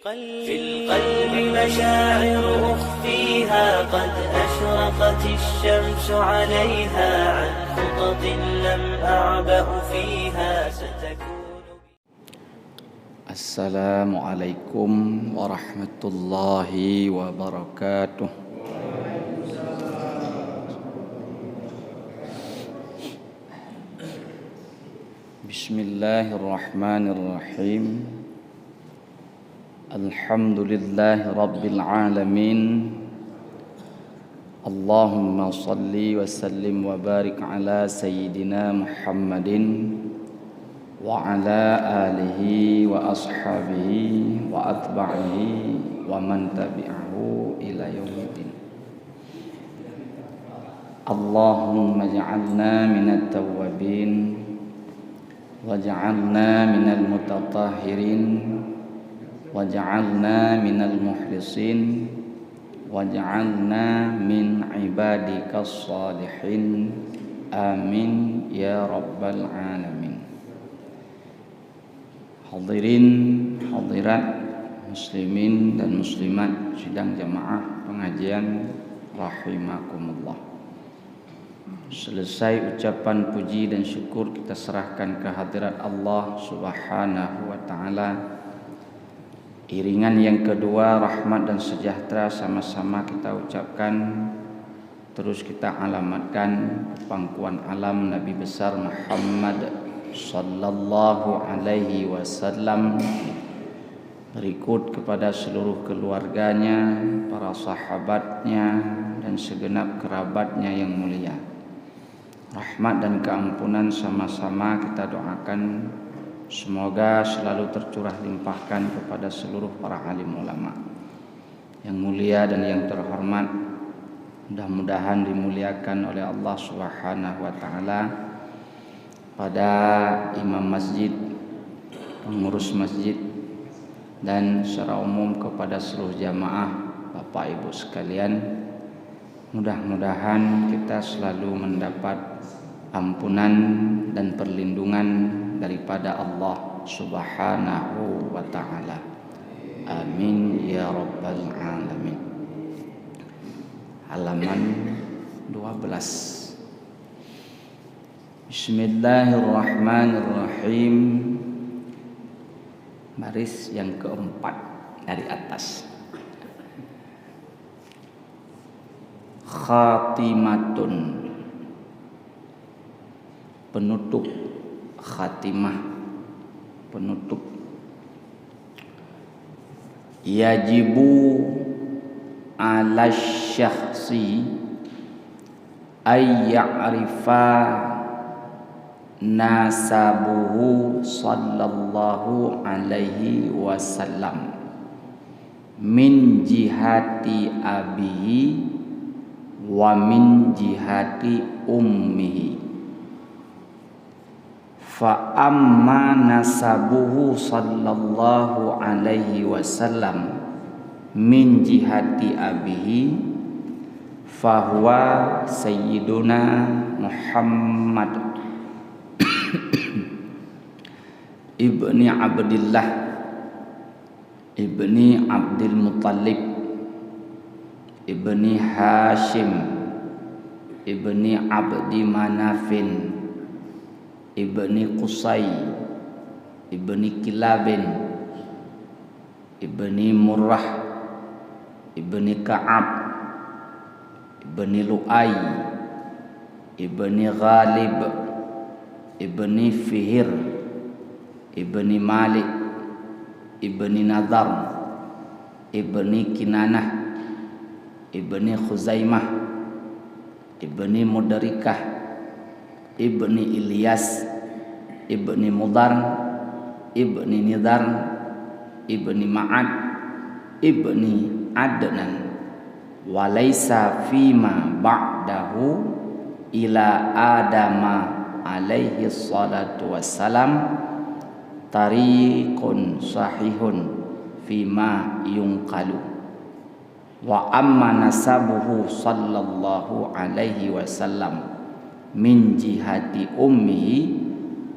في القلب مشاعر أخفيها قد أشرقت الشمس عليها عن خطط لم أعبأ فيها ستكون. السلام عليكم ورحمة الله وبركاته. بسم الله الرحمن الرحيم. الحمد لله رب العالمين. اللهم صل وسلم وبارك على سيدنا محمد وعلى آله وأصحابه وأتباعه ومن تبعه إلى يوم الدين. اللهم اجعلنا من التوابين واجعلنا من المتطهرين واجعلنا من المخلصين واجعلنا من عبادك الصالحين آمين يا رب العالمين. Hadirin hadirat muslimin dan muslimat sidang jamaah pengajian rahimakumullah. Selesai ucapan puji dan syukur kita serahkan ke hadirat Allah Subhanahu wa taala. Iringan yang kedua, rahmat dan sejahtera sama-sama kita ucapkan, terus kita alamatkan pangkuan alam Nabi besar Muhammad sallallahu alaihi wasallam, berikut kepada seluruh keluarganya, para sahabatnya dan segenap kerabatnya yang mulia. Rahmat dan keampunan sama-sama kita doakan semoga selalu tercurah limpahkan kepada seluruh para alim ulama yang mulia dan yang terhormat. Mudah-mudahan dimuliakan oleh Allah Subhanahu wa taala pada imam masjid, pengurus masjid, dan secara umum kepada seluruh jamaah Bapak Ibu sekalian. Mudah-mudahan kita selalu mendapat ampunan dan perlindungan daripada Allah Subhanahu wa taala. Amin ya rabbal alamin. Halaman 12. Bismillahirrahmanirrahim. Baris yang keempat dari atas. Khatimatun, penutup. Khatimah, penutup. Yajibu ala syakhsi ay ya'rifa nasabuhu sallallahu alaihi wasallam min jihati abihi wa min jihati ummihi. Fa amma nasabuhu sallallahu alaihi wasallam min jihati abihi fahuwa sayyiduna Muhammad ibni Abdillah ibni Abdul Muttalib ibni Hashim ibni Abdi Manafin ibni Qusay ibni Kilabin ibni Murrah ibni Ka'ab ibni Lu'ay ibni Ghalib ibni Fihir ibni Malik ibni Nadar ibni Kinanah ibni Khuzaimah ibni Mudarikah ibni Ilyas ibni Mudar ibni Nidar ibni Ma'ad ibni Adnan walaysa fima ba'dahu ila Adama alaihi salatu wassalam tariqun sahihun fima yunqalu wa amma nasabuhu sallallahu alaihi wasallam min jihati ummihi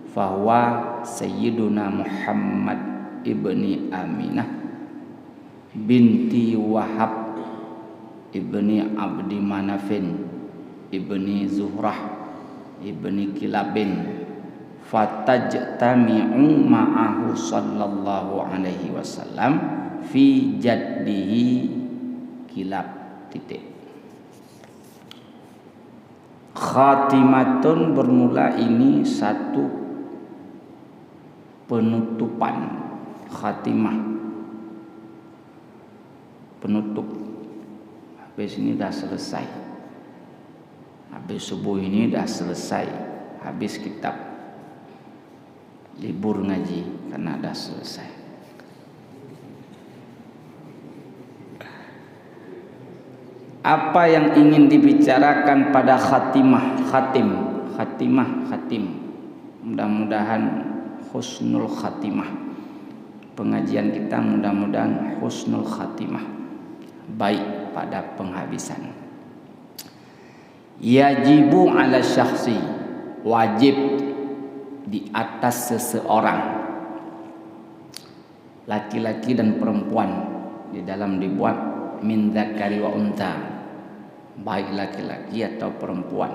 fahuwa sayyiduna Muhammad ibni Aminah binti Wahab ibni Abdi Manafin ibni Zuhrah ibni Kilabin fatajtami'u ma'ahu sallallahu alaihi wasallam fi jaddihi Kilab titik. Khatimatun bermula ini satu penutupan, khatimah penutup. Habis ini dah selesai, habis subuh ini dah selesai, habis kitab, libur ngaji karena dah selesai. Apa yang ingin dibicarakan pada khatimah, khatim. Mudah-mudahan husnul khatimah. Pengajian kita mudah-mudahan husnul khatimah, baik pada penghabisan. Yajibu ala syakhsi, wajib di atas seseorang, laki-laki dan perempuan, di dalam dibuat min dzakari wa unta, baik laki-laki atau perempuan.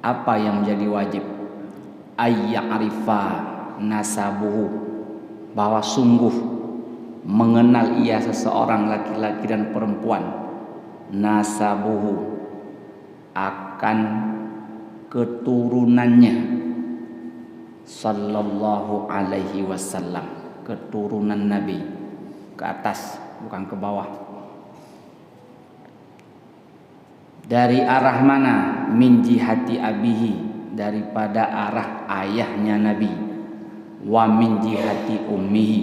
Apa yang menjadi wajib? Ayya'rifa nasabuhu, bahwa sungguh mengenal ia seseorang laki-laki dan perempuan, nasabuhu akan keturunannya, sallallahu alaihi wasallam, keturunan Nabi, ke atas bukan ke bawah. Dari arah mana? Min jihati abihi, daripada arah ayahnya Nabi. Wa min jihati ummihi,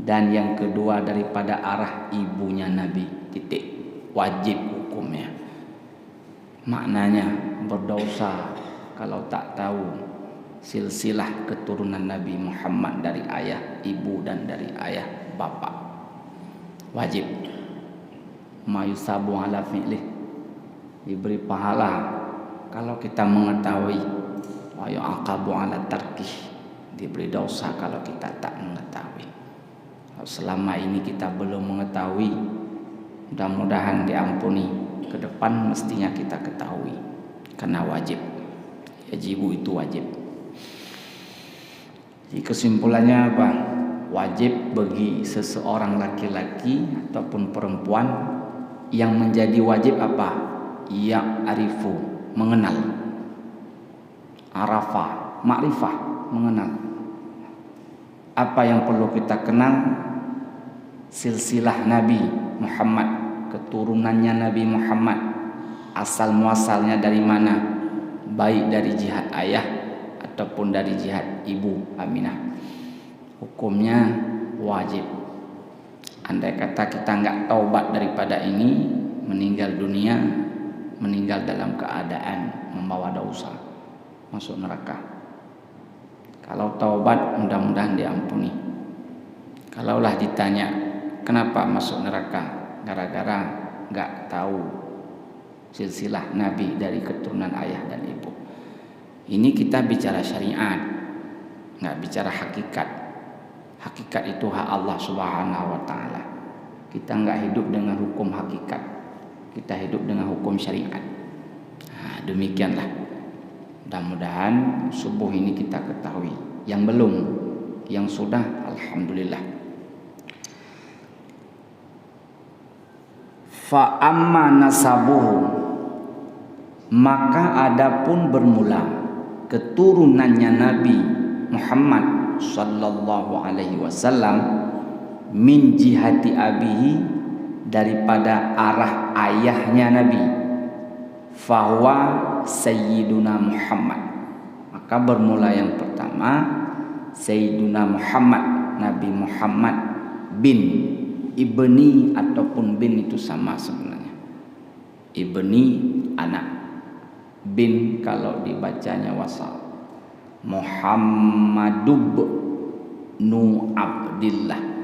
dan yang kedua daripada arah ibunya Nabi. Titik. Wajib hukumnya. Maknanya berdosa kalau tak tahu silsilah keturunan Nabi Muhammad dari ayah ibu dan dari ayah bapak. Wajib. Ma yusabu ala fi'lih, diberi pahala kalau kita mengetahui. Wa yu'aqabu ala tarkih, diberi dosa kalau kita tak mengetahui. Selama ini kita belum mengetahui, mudah-mudahan diampuni. Ke depan mestinya kita ketahui, karena wajib. Yajibu itu wajib. Jadi kesimpulannya apa? Wajib bagi seseorang laki-laki ataupun perempuan. Yang menjadi wajib apa? Ya'rifu, mengenal. Arafah, ma'rifah, mengenal. Apa yang perlu kita kenal? Silsilah Nabi Muhammad, keturunannya Nabi Muhammad, asal muasalnya dari mana, baik dari jihad ayah ataupun dari jihad ibu Aminah. Hukumnya wajib. Andai kata kita enggak taubat daripada ini, meninggal dunia, meninggal dalam keadaan membawa dosa, masuk neraka. Kalau taubat mudah-mudahan diampuni. Kalaulah ditanya kenapa masuk neraka, gara-gara enggak tahu silsilah Nabi dari keturunan ayah dan ibu. Ini kita bicara syariat, enggak bicara hakikat. Hakikat itu hak Allah Subhanahu wa taala. Kita enggak hidup dengan hukum hakikat. Kita hidup dengan hukum syariat. Demikianlah. Mudah-mudahan subuh ini kita ketahui. Yang belum, yang sudah, alhamdulillah. Fa amma nasabuhu, maka adapun bermula keturunannya Nabi Muhammad sallallahu alaihi wasallam min jihati abihi, daripada arah ayahnya Nabi, fahuwa sayyiduna Muhammad, maka bermula yang pertama Sayyiduna Muhammad, Nabi Muhammad bin, ibni ataupun bin itu sama sebenarnya. Ibni anak, bin kalau dibacanya wasal. Muhammadub nu Abdillah.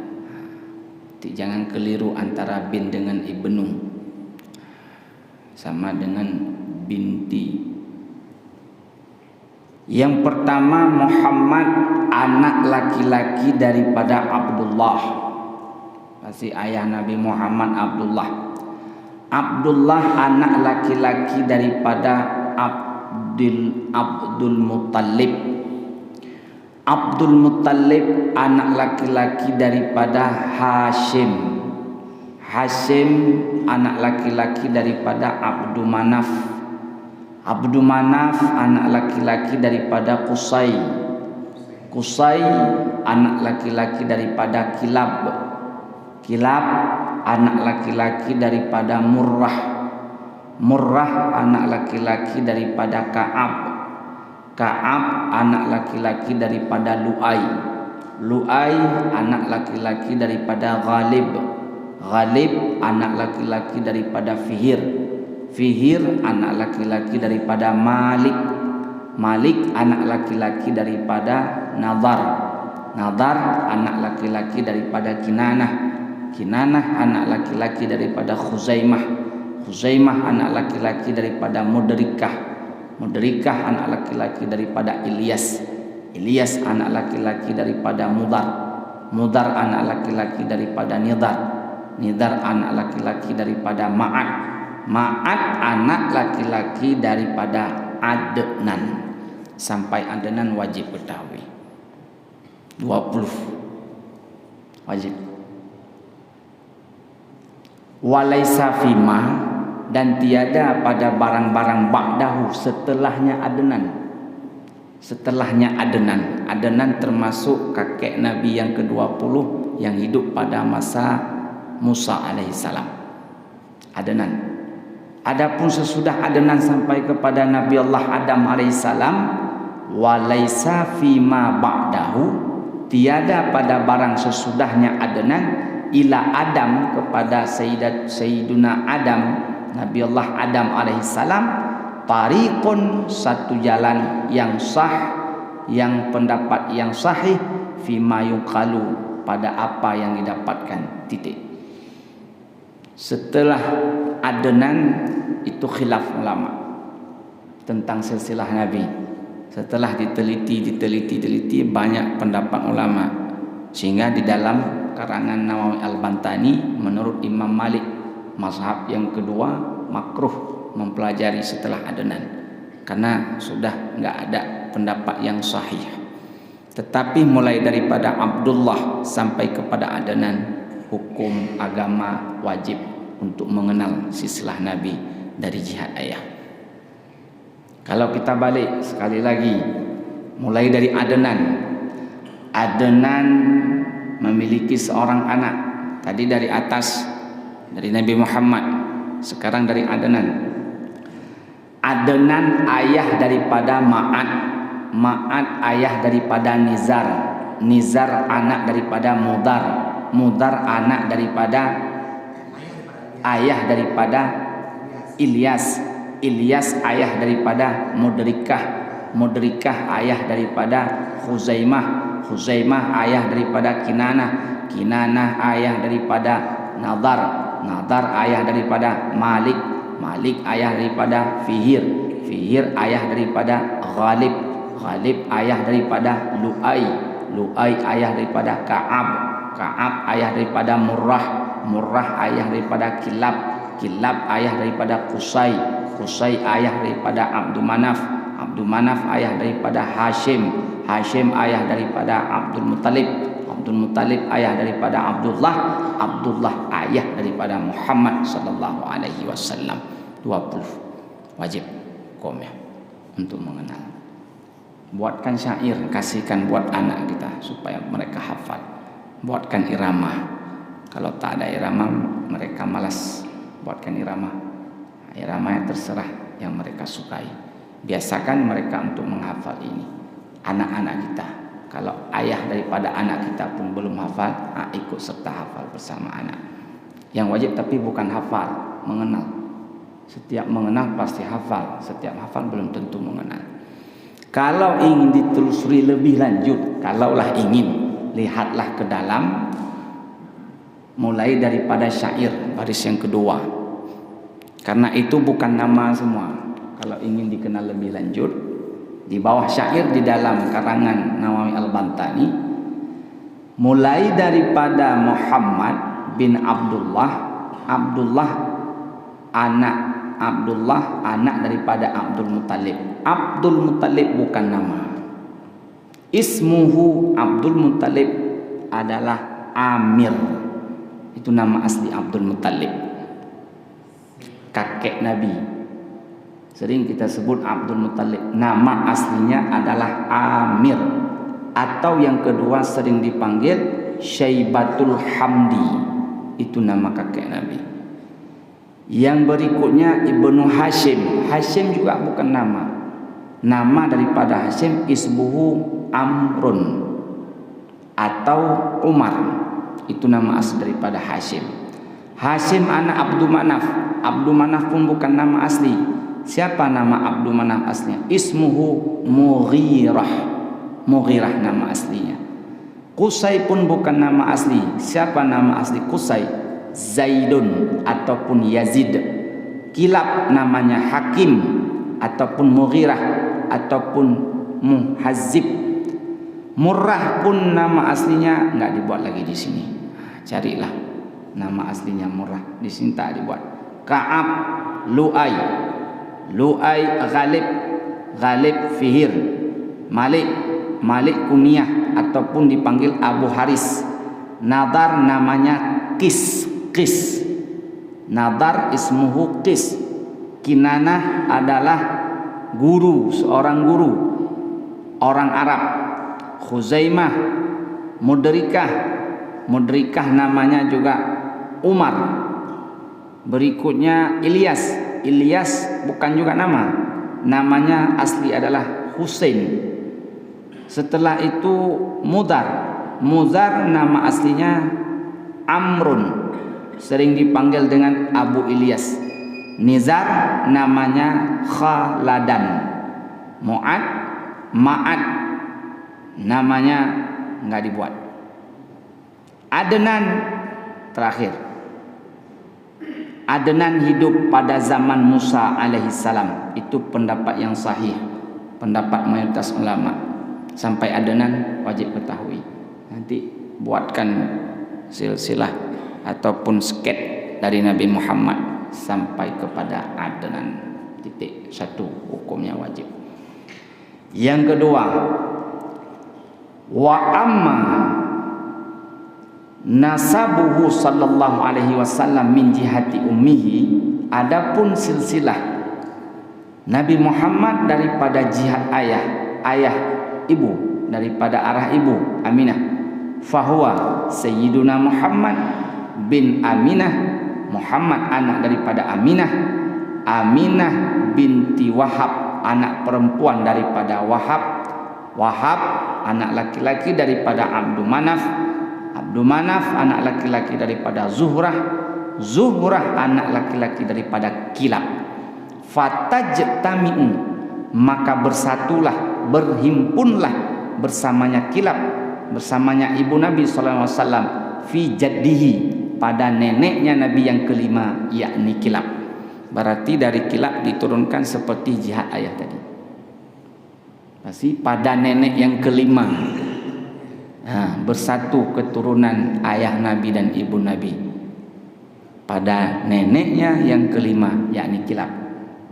Jangan keliru antara bin dengan ibnu, sama dengan binti. Yang pertama Muhammad, anak laki-laki daripada Abdullah. Pasti ayah Nabi Muhammad Abdullah. Abdullah anak laki-laki daripada Abdul Muttalib. Abdul Muttalib anak laki-laki daripada Hashim. Hashim anak laki-laki daripada Abdul Manaf. Abdul Manaf anak laki-laki daripada Qusay. Qusay anak laki-laki daripada Kilab. Kilab anak laki-laki daripada Murrah. Murrah anak laki-laki daripada Ka'ab. Ka'ab anak laki-laki daripada Lu'ay. Lu'ay anak laki-laki daripada Ghalib. Ghalib anak laki-laki daripada Fihir. Fihir anak laki-laki daripada Malik. Malik anak laki-laki daripada Nadar. Nadar anak laki-laki daripada Kinanah. Kinanah anak laki-laki daripada Khuzaimah. Khuzaimah anak laki-laki daripada Mudrikah. Mudrikah anak laki-laki daripada Ilyas. Ilyas anak laki-laki daripada Mudar. Mudar anak laki-laki daripada Nidar. Nidar anak laki-laki daripada Ma'ad. Ma'ad anak laki-laki daripada Adnan. Sampai Adnan wajib ketahui 20 wajib. Walaisa fima, dan tiada pada barang-barang ba'dahu setelahnya Adnan. Setelahnya Adnan. Adnan termasuk kakek Nabi yang ke-20 yang hidup pada masa Musa alaihissalam. Adnan. Adapun sesudah Adnan sampai kepada Nabi Allah Adam alaihissalam, walaisa fima ba'dahu, tiada pada barang sesudahnya Adnan, ila Adam kepada Sayyiduna Adam, Nabi Allah Adam alaihissalam, tariqun satu jalan yang sah, yang pendapat yang sahih, fima yuqalu pada apa yang didapatkan. Titik. Setelah Adnan itu khilaf ulama tentang silsilah Nabi. Setelah diteliti banyak pendapat ulama, sehingga di dalam karangan Nawawi Al-Bantani menurut Imam Malik mazhab yang kedua makruh mempelajari setelah Adnan karena sudah enggak ada pendapat yang sahih. Tetapi mulai daripada Abdullah sampai kepada Adnan, hukum agama wajib untuk mengenal silsilah Nabi dari jihad ayah. Kalau kita balik sekali lagi mulai dari Adnan. Adnan memiliki seorang anak. Tadi dari atas dari Nabi Muhammad, sekarang dari Adnan. Adnan ayah daripada Ma'ad. Ma'ad ayah daripada Nizar. Nizar anak daripada Mudar. Mudar anak daripada ayah daripada Ilyas. Ilyas ayah daripada Mudrikah. Mudrikah ayah daripada Khuzaimah. Khuzaimah ayah daripada Kinanah. Kinanah ayah daripada Nadar. Nadar ayah daripada Malik. Malik ayah daripada Fihir. Fihir ayah daripada Ghalib. Ghalib ayah daripada Lu'ay. Lu'ay ayah daripada Ka'ab. Ka'ab ayah daripada Murrah. Murrah ayah daripada Kilab. Kilab ayah daripada Qusay. Qusay ayah daripada Abdul Manaf. Abdul Manaf ayah daripada Hashim. Hashim ayah daripada Abdul Muttalib. Abdul Muttalib ayah daripada Abdullah. Abdullah ayah daripada Muhammad sallallahu alaihi wasallam. 20 wajib qomnya untuk mengenal. Buatkan syair, kasihkan buat anak kita supaya mereka hafal. Buatkan irama. Kalau tak ada irama mereka malas. Buatkan irama. Irama yang terserah yang mereka sukai. Biasakan mereka untuk menghafal ini. Anak-anak kita. Kalau ayah daripada anak kita pun belum hafal, ikut serta hafal bersama anak. Yang wajib tapi bukan hafal, mengenal. Setiap mengenal pasti hafal. Setiap hafal belum tentu mengenal. Kalau ingin ditelusuri lebih lanjut, kalaulah ingin, lihatlah ke dalam. Mulai daripada syair baris yang kedua. Karena itu bukan nama semua. Kalau ingin dikenal lebih lanjut, di bawah syair di dalam karangan Nawawi Al-Bantani, mulai daripada Muhammad bin Abdullah. Abdullah anak daripada Abdul Muttalib. Abdul Muttalib bukan nama. Ismuhu Abdul Muttalib adalah Amir. Itu nama asli Abdul Muttalib, kakek Nabi. Sering kita sebut Abdul Muttalib. Nama aslinya adalah Amir. Atau yang kedua sering dipanggil Syaibatul Hamdi. Itu nama kakek Nabi. Yang berikutnya Ibnu Hashim. Hashim juga bukan nama. Nama daripada Hashim isbuhu Amrun atau Umar. Itu nama asli daripada Hashim. Hashim anak Abdul Manaf. Abdul Manaf pun bukan nama asli. Siapa nama Abdul Manaf aslinya? Ismuhu Mughirah. Mughirah nama aslinya. Qusay pun bukan nama asli. Siapa nama asli Qusay? Zaidun ataupun Yazid. Kilab namanya Hakim ataupun Mughirah ataupun Muhazzib. Murrah pun nama aslinya enggak dibuat lagi di sini. Carilah nama aslinya Murrah. Di sini tak dibuat. Ka'ab, Lu'ay, Ghalib Fihir, Malik kunyah ataupun dipanggil Abu Haris. Nadar namanya Qis. Nadar ismuhu Qis. Kinanah adalah guru, seorang guru orang Arab. Khuzaimah, Mudrikah namanya juga Umar. Berikutnya Ilyas bukan juga nama. Namanya asli adalah Husain. Setelah itu Mudar nama aslinya Amrun. Sering dipanggil dengan Abu Ilyas. Nizar namanya Khaladan. Ma'ad namanya enggak dibuat. Adnan terakhir. Adnan hidup pada zaman Musa alaihissalam. Itu pendapat yang sahih, pendapat mayoritas ulama. Sampai Adnan wajib ketahui. Nanti buatkan silsilah ataupun sket dari Nabi Muhammad sampai kepada Adnan. Titik satu hukumnya wajib. Yang kedua, wa amma nasabuhu sallallahu alaihi wasallam min jihati ummihi. Adapun silsilah Nabi Muhammad daripada jihad ayah ibu, daripada arah ibu Aminah, fahuwa sayyiduna Muhammad bin Aminah. Muhammad anak daripada Aminah. Aminah binti Wahab, anak perempuan daripada Wahab. Wahab anak laki-laki daripada Abdul Manaf. Abdul Manaf anak laki-laki daripada Zuhrah. Zuhrah anak laki-laki daripada Kilab. Fatajtami'u, maka bersatulah, berhimpunlah bersamanya Kilab, bersamanya ibu Nabi sallallahu alaihi wasallam, fi jaddihi, pada neneknya Nabi yang kelima, yakni Kilab. Berarti dari Kilab diturunkan seperti jihad ayah tadi. Pasti pada nenek yang kelima. Bersatu keturunan ayah Nabi dan ibu Nabi pada neneknya yang kelima, yakni Kilab.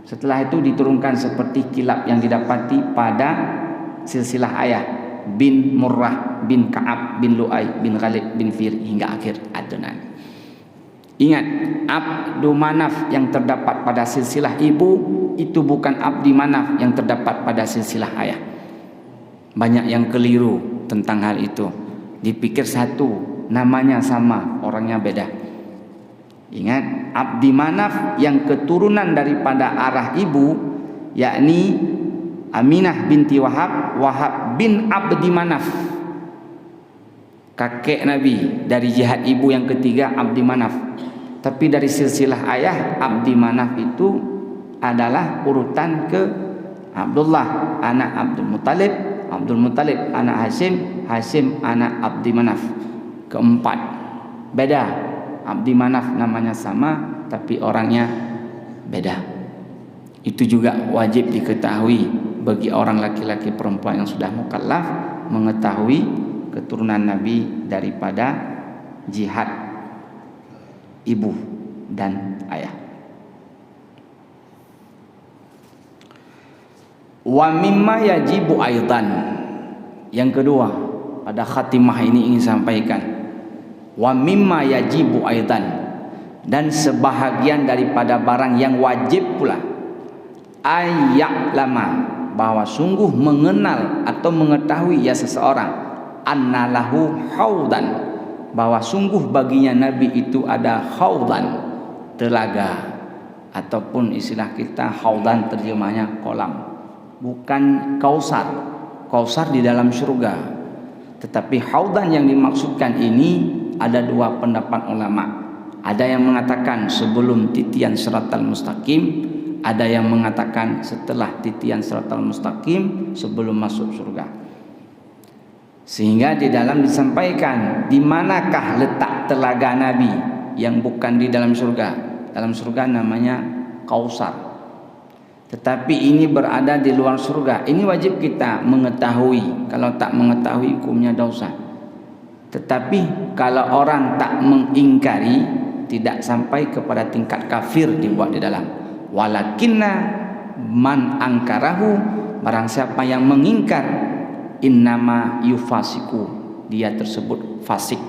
Setelah itu diturunkan seperti Kilab yang didapati pada silsilah ayah bin Murrah bin Ka'ab bin Lu'ay bin Ghalib bin Fir hingga akhir Adnan. Ingat, Abdu Manaf yang terdapat pada silsilah ibu itu bukan Abdi Manaf yang terdapat pada silsilah ayah. Banyak yang keliru tentang hal itu. Dipikir satu, namanya sama, orangnya beda. Ingat, Abdi Manaf yang keturunan daripada arah ibu, yakni Aminah binti Wahab, Wahab bin Abdi Manaf, kakek Nabi. Dari jihad ibu yang ketiga Abdi Manaf. Tapi dari silsilah ayah, Abdi Manaf itu adalah urutan ke Abdullah anak Abdul Muttalib, Abdul Muttalib anak Hashim, Hashim anak Abdi Manaf. Keempat, beda. Abdi Manaf namanya sama, tapi orangnya beda. Itu juga wajib diketahui bagi orang laki-laki perempuan yang sudah mukallaf, mengetahui keturunan Nabi daripada jihad ibu dan ayah. Wa mimma yajibu aidan. Yang kedua, pada khatimah ini ingin sampaikan, wa mimma yajibu aidan, dan sebahagian daripada barang yang wajib pula, ayya'lama, bahwa sungguh mengenal atau mengetahui ya seseorang, annalahu haudan, bahwa sungguh baginya Nabi itu ada haudan, telaga, ataupun istilah kita haudan terjemahnya kolam, bukan kausar. Kausar di dalam surga, tetapi haudan yang dimaksudkan ini ada dua pendapat ulama. Ada yang mengatakan sebelum titian siratal mustaqim, ada yang mengatakan setelah titian siratal mustaqim, sebelum masuk surga. Sehingga di dalam disampaikan di manakah letak telaga Nabi yang bukan di dalam surga. Dalam surga namanya kausar, tetapi ini berada di luar surga. Ini wajib kita mengetahui. Kalau tak mengetahui, hukumnya dosa. Tetapi kalau orang tak mengingkari, tidak sampai kepada tingkat kafir dibuat di dalam. Walakinna man angkarahu, barang siapa yang mengingkar, innama yufasiku, dia tersebut fasik,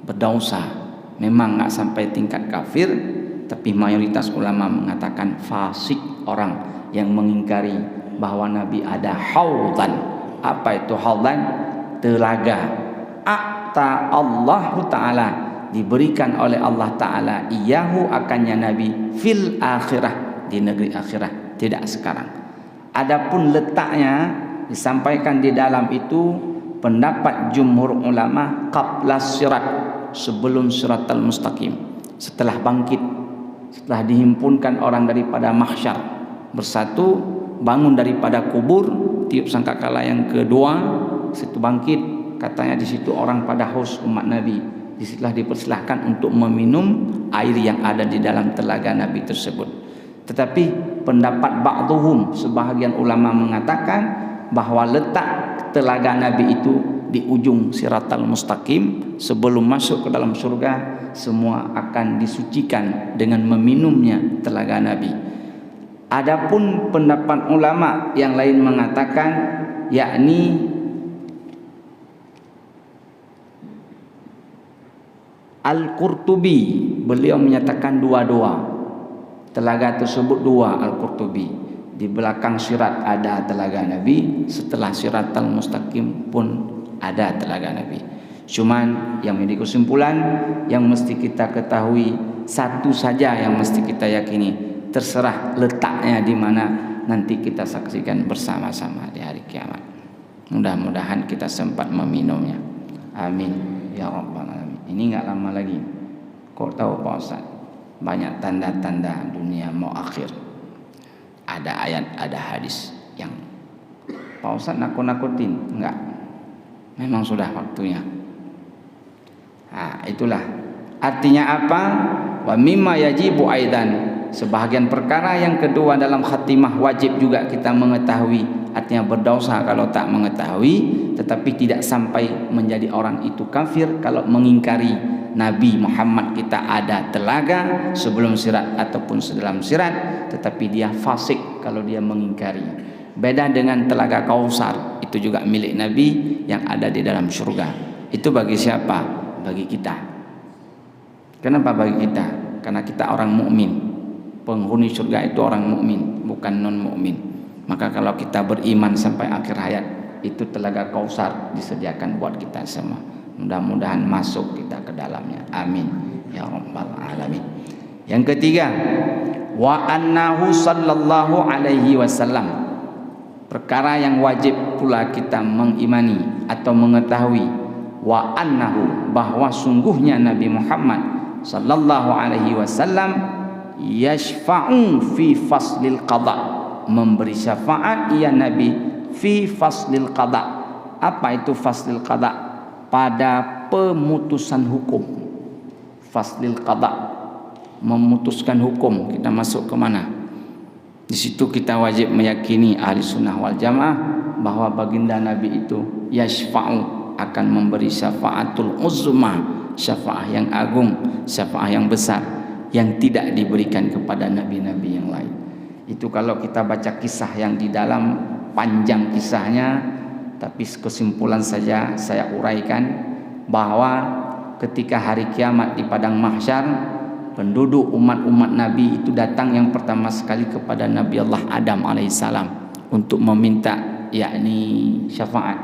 berdosa. Memang tak sampai tingkat kafir, tapi mayoritas ulama mengatakan fasik orang yang mengingkari bahwa Nabi ada haudan. Apa itu haudan? Telaga. A'ta Allah Ta'ala, diberikan oleh Allah Ta'ala iyahu akannya Nabi fil akhirah, di negeri akhirat, tidak sekarang. Adapun letaknya disampaikan di dalam itu pendapat jumhur ulama qabla sirat, sebelum siratal mustaqim, setelah bangkit, setelah dihimpunkan orang daripada mahsyar bersatu, bangun daripada kubur, tiup sangkakala yang kedua, situ bangkit. Katanya di situ orang pada haus umat Nabi, disitulah dipersilahkan untuk meminum air yang ada di dalam telaga Nabi tersebut. Tetapi pendapat ba'duhum, sebahagian ulama mengatakan bahwa letak telaga Nabi itu di ujung siratal mustaqim. Sebelum masuk ke dalam surga, semua akan disucikan dengan meminumnya telaga Nabi. Adapun pendapat ulama yang lain mengatakan, yakni Al-Qurtubi, beliau menyatakan dua-dua. Telaga tersebut dua, Al-Qurtubi. Di belakang sirat ada telaga Nabi, setelah siratal mustaqim pun ada telaga Nabi. Cuman yang menjadi kesimpulan yang mesti kita ketahui, satu saja yang mesti kita yakini, terserah letaknya di mana, nanti kita saksikan bersama-sama di hari kiamat. Mudah-mudahan kita sempat meminumnya. Amin ya rabbal alamin. Ini enggak lama lagi. Kok tahu Pak Ustaz? Banyak tanda-tanda dunia mau akhir. Ada ayat, ada hadis yang Pak Ustaz nakut-nakutin. Enggak. Memang sudah waktunya. Nah, itulah. Artinya apa? Wa mimma yajibu aidan. Sebahagian perkara yang kedua dalam khatimah wajib juga kita mengetahui. Artinya berdosa kalau tak mengetahui, tetapi tidak sampai menjadi orang itu kafir kalau mengingkari Nabi Muhammad kita ada telaga sebelum sirat ataupun sedalam sirat, tetapi dia fasik kalau dia mengingkari. Beda dengan telaga Kausar, itu juga milik Nabi yang ada di dalam surga. Itu bagi siapa? Bagi kita. Kenapa bagi kita? Karena kita orang mukmin. Penghuni surga itu orang mukmin, bukan non mukmin. Maka kalau kita beriman sampai akhir hayat, itu telaga Kausar disediakan buat kita semua. Mudah-mudahan masuk kita ke dalamnya. Amin ya rabbal alamin. Yang ketiga, wa annahu sallallahu alaihi wasallam, perkara yang wajib pula kita mengimani atau mengetahui, wa annahu, bahwa sungguhnya Nabi Muhammad sallallahu alaihi wasallam yashfa'u fi faslil qada, memberi syafaat ia Nabi fi faslil qada. Apa itu faslil qada? Pada pemutusan hukum. Faslil qada, memutuskan hukum. Kita masuk ke mana? Di situ kita wajib meyakini ahli sunnah wal jamaah bahwa baginda Nabi itu yashfa'u, akan memberi syafaatul uzma, syafaat yang agung, syafaat yang besar yang tidak diberikan kepada nabi-nabi yang lain. Itu kalau kita baca kisah yang di dalam, panjang kisahnya, tapi kesimpulan saja saya uraikan bahwa ketika hari kiamat di padang mahsyar, penduduk umat-umat Nabi itu datang yang pertama sekali kepada Nabi Allah Adam alaihissalam untuk meminta yakni syafaat.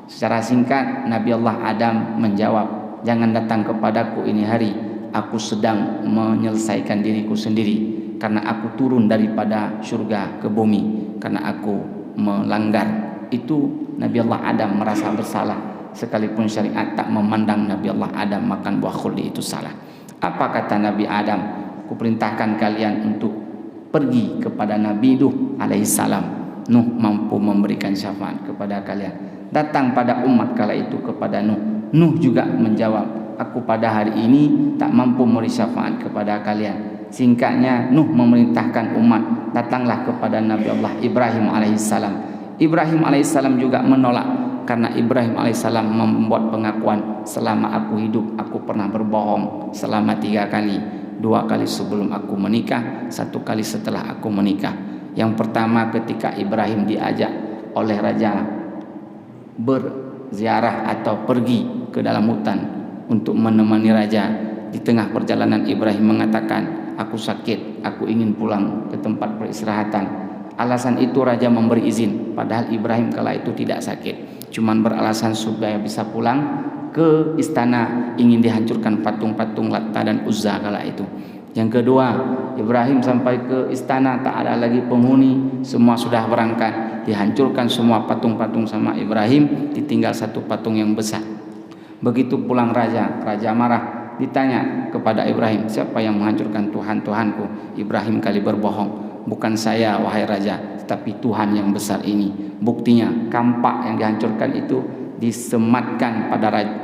Secara singkat Nabi Allah Adam menjawab, jangan datang kepadaku ini hari, aku sedang menyelesaikan diriku sendiri karena aku turun daripada surga ke bumi karena aku melanggar. Itu Nabi Allah Adam merasa bersalah, sekalipun syariat tak memandang Nabi Allah Adam makan buah khuldi itu salah. Apa kata Nabi Adam? Kuperintahkan kalian untuk pergi kepada Nabi Nuh alaihissalam. Nuh mampu memberikan syafaat kepada kalian. Datang pada umat kala itu kepada Nuh. Nuh juga menjawab, aku pada hari ini tak mampu memberi syafaat kepada kalian. Singkatnya Nuh memerintahkan umat, datanglah kepada Nabi Allah Ibrahim alaihissalam. Ibrahim alaihissalam juga menolak karena Ibrahim alaihissalam membuat pengakuan, selama aku hidup aku pernah berbohong selama 3 kali. 2 kali sebelum aku menikah, 1 kali setelah aku menikah. Yang pertama ketika Ibrahim diajak oleh raja berziarah atau pergi ke dalam hutan untuk menemani raja. Di tengah perjalanan Ibrahim mengatakan, aku sakit, aku ingin pulang ke tempat peristirahatan. Alasan itu raja memberi izin, padahal Ibrahim kala itu tidak sakit, cuman beralasan supaya bisa pulang ke istana, ingin dihancurkan patung-patung Latta dan Uzza kala itu. Yang kedua, Ibrahim sampai ke istana tak ada lagi penghuni, semua sudah berangkat, dihancurkan semua patung-patung sama Ibrahim, ditinggal 1 patung yang besar. Begitu pulang raja marah, ditanya kepada Ibrahim, siapa yang menghancurkan Tuhan-Tuhanku? Ibrahim kali berbohong, bukan saya wahai raja, tetapi Tuhan yang besar ini. Buktinya kampak yang dihancurkan itu disematkan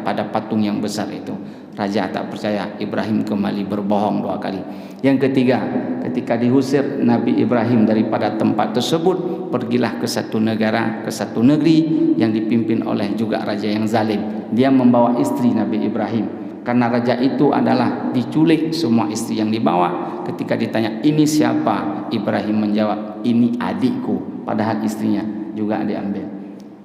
pada patung yang besar itu. Raja tak percaya, Ibrahim kembali berbohong 2 kali. Yang ketiga, ketika diusir Nabi Ibrahim daripada tempat tersebut, pergilah ke satu negara, ke satu negeri yang dipimpin oleh juga raja yang zalim. Dia membawa istri Nabi Ibrahim. Karena raja itu adalah diculik semua istri yang dibawa. Ketika ditanya, ini siapa? Ibrahim menjawab, ini adikku. Padahal istrinya juga diambil.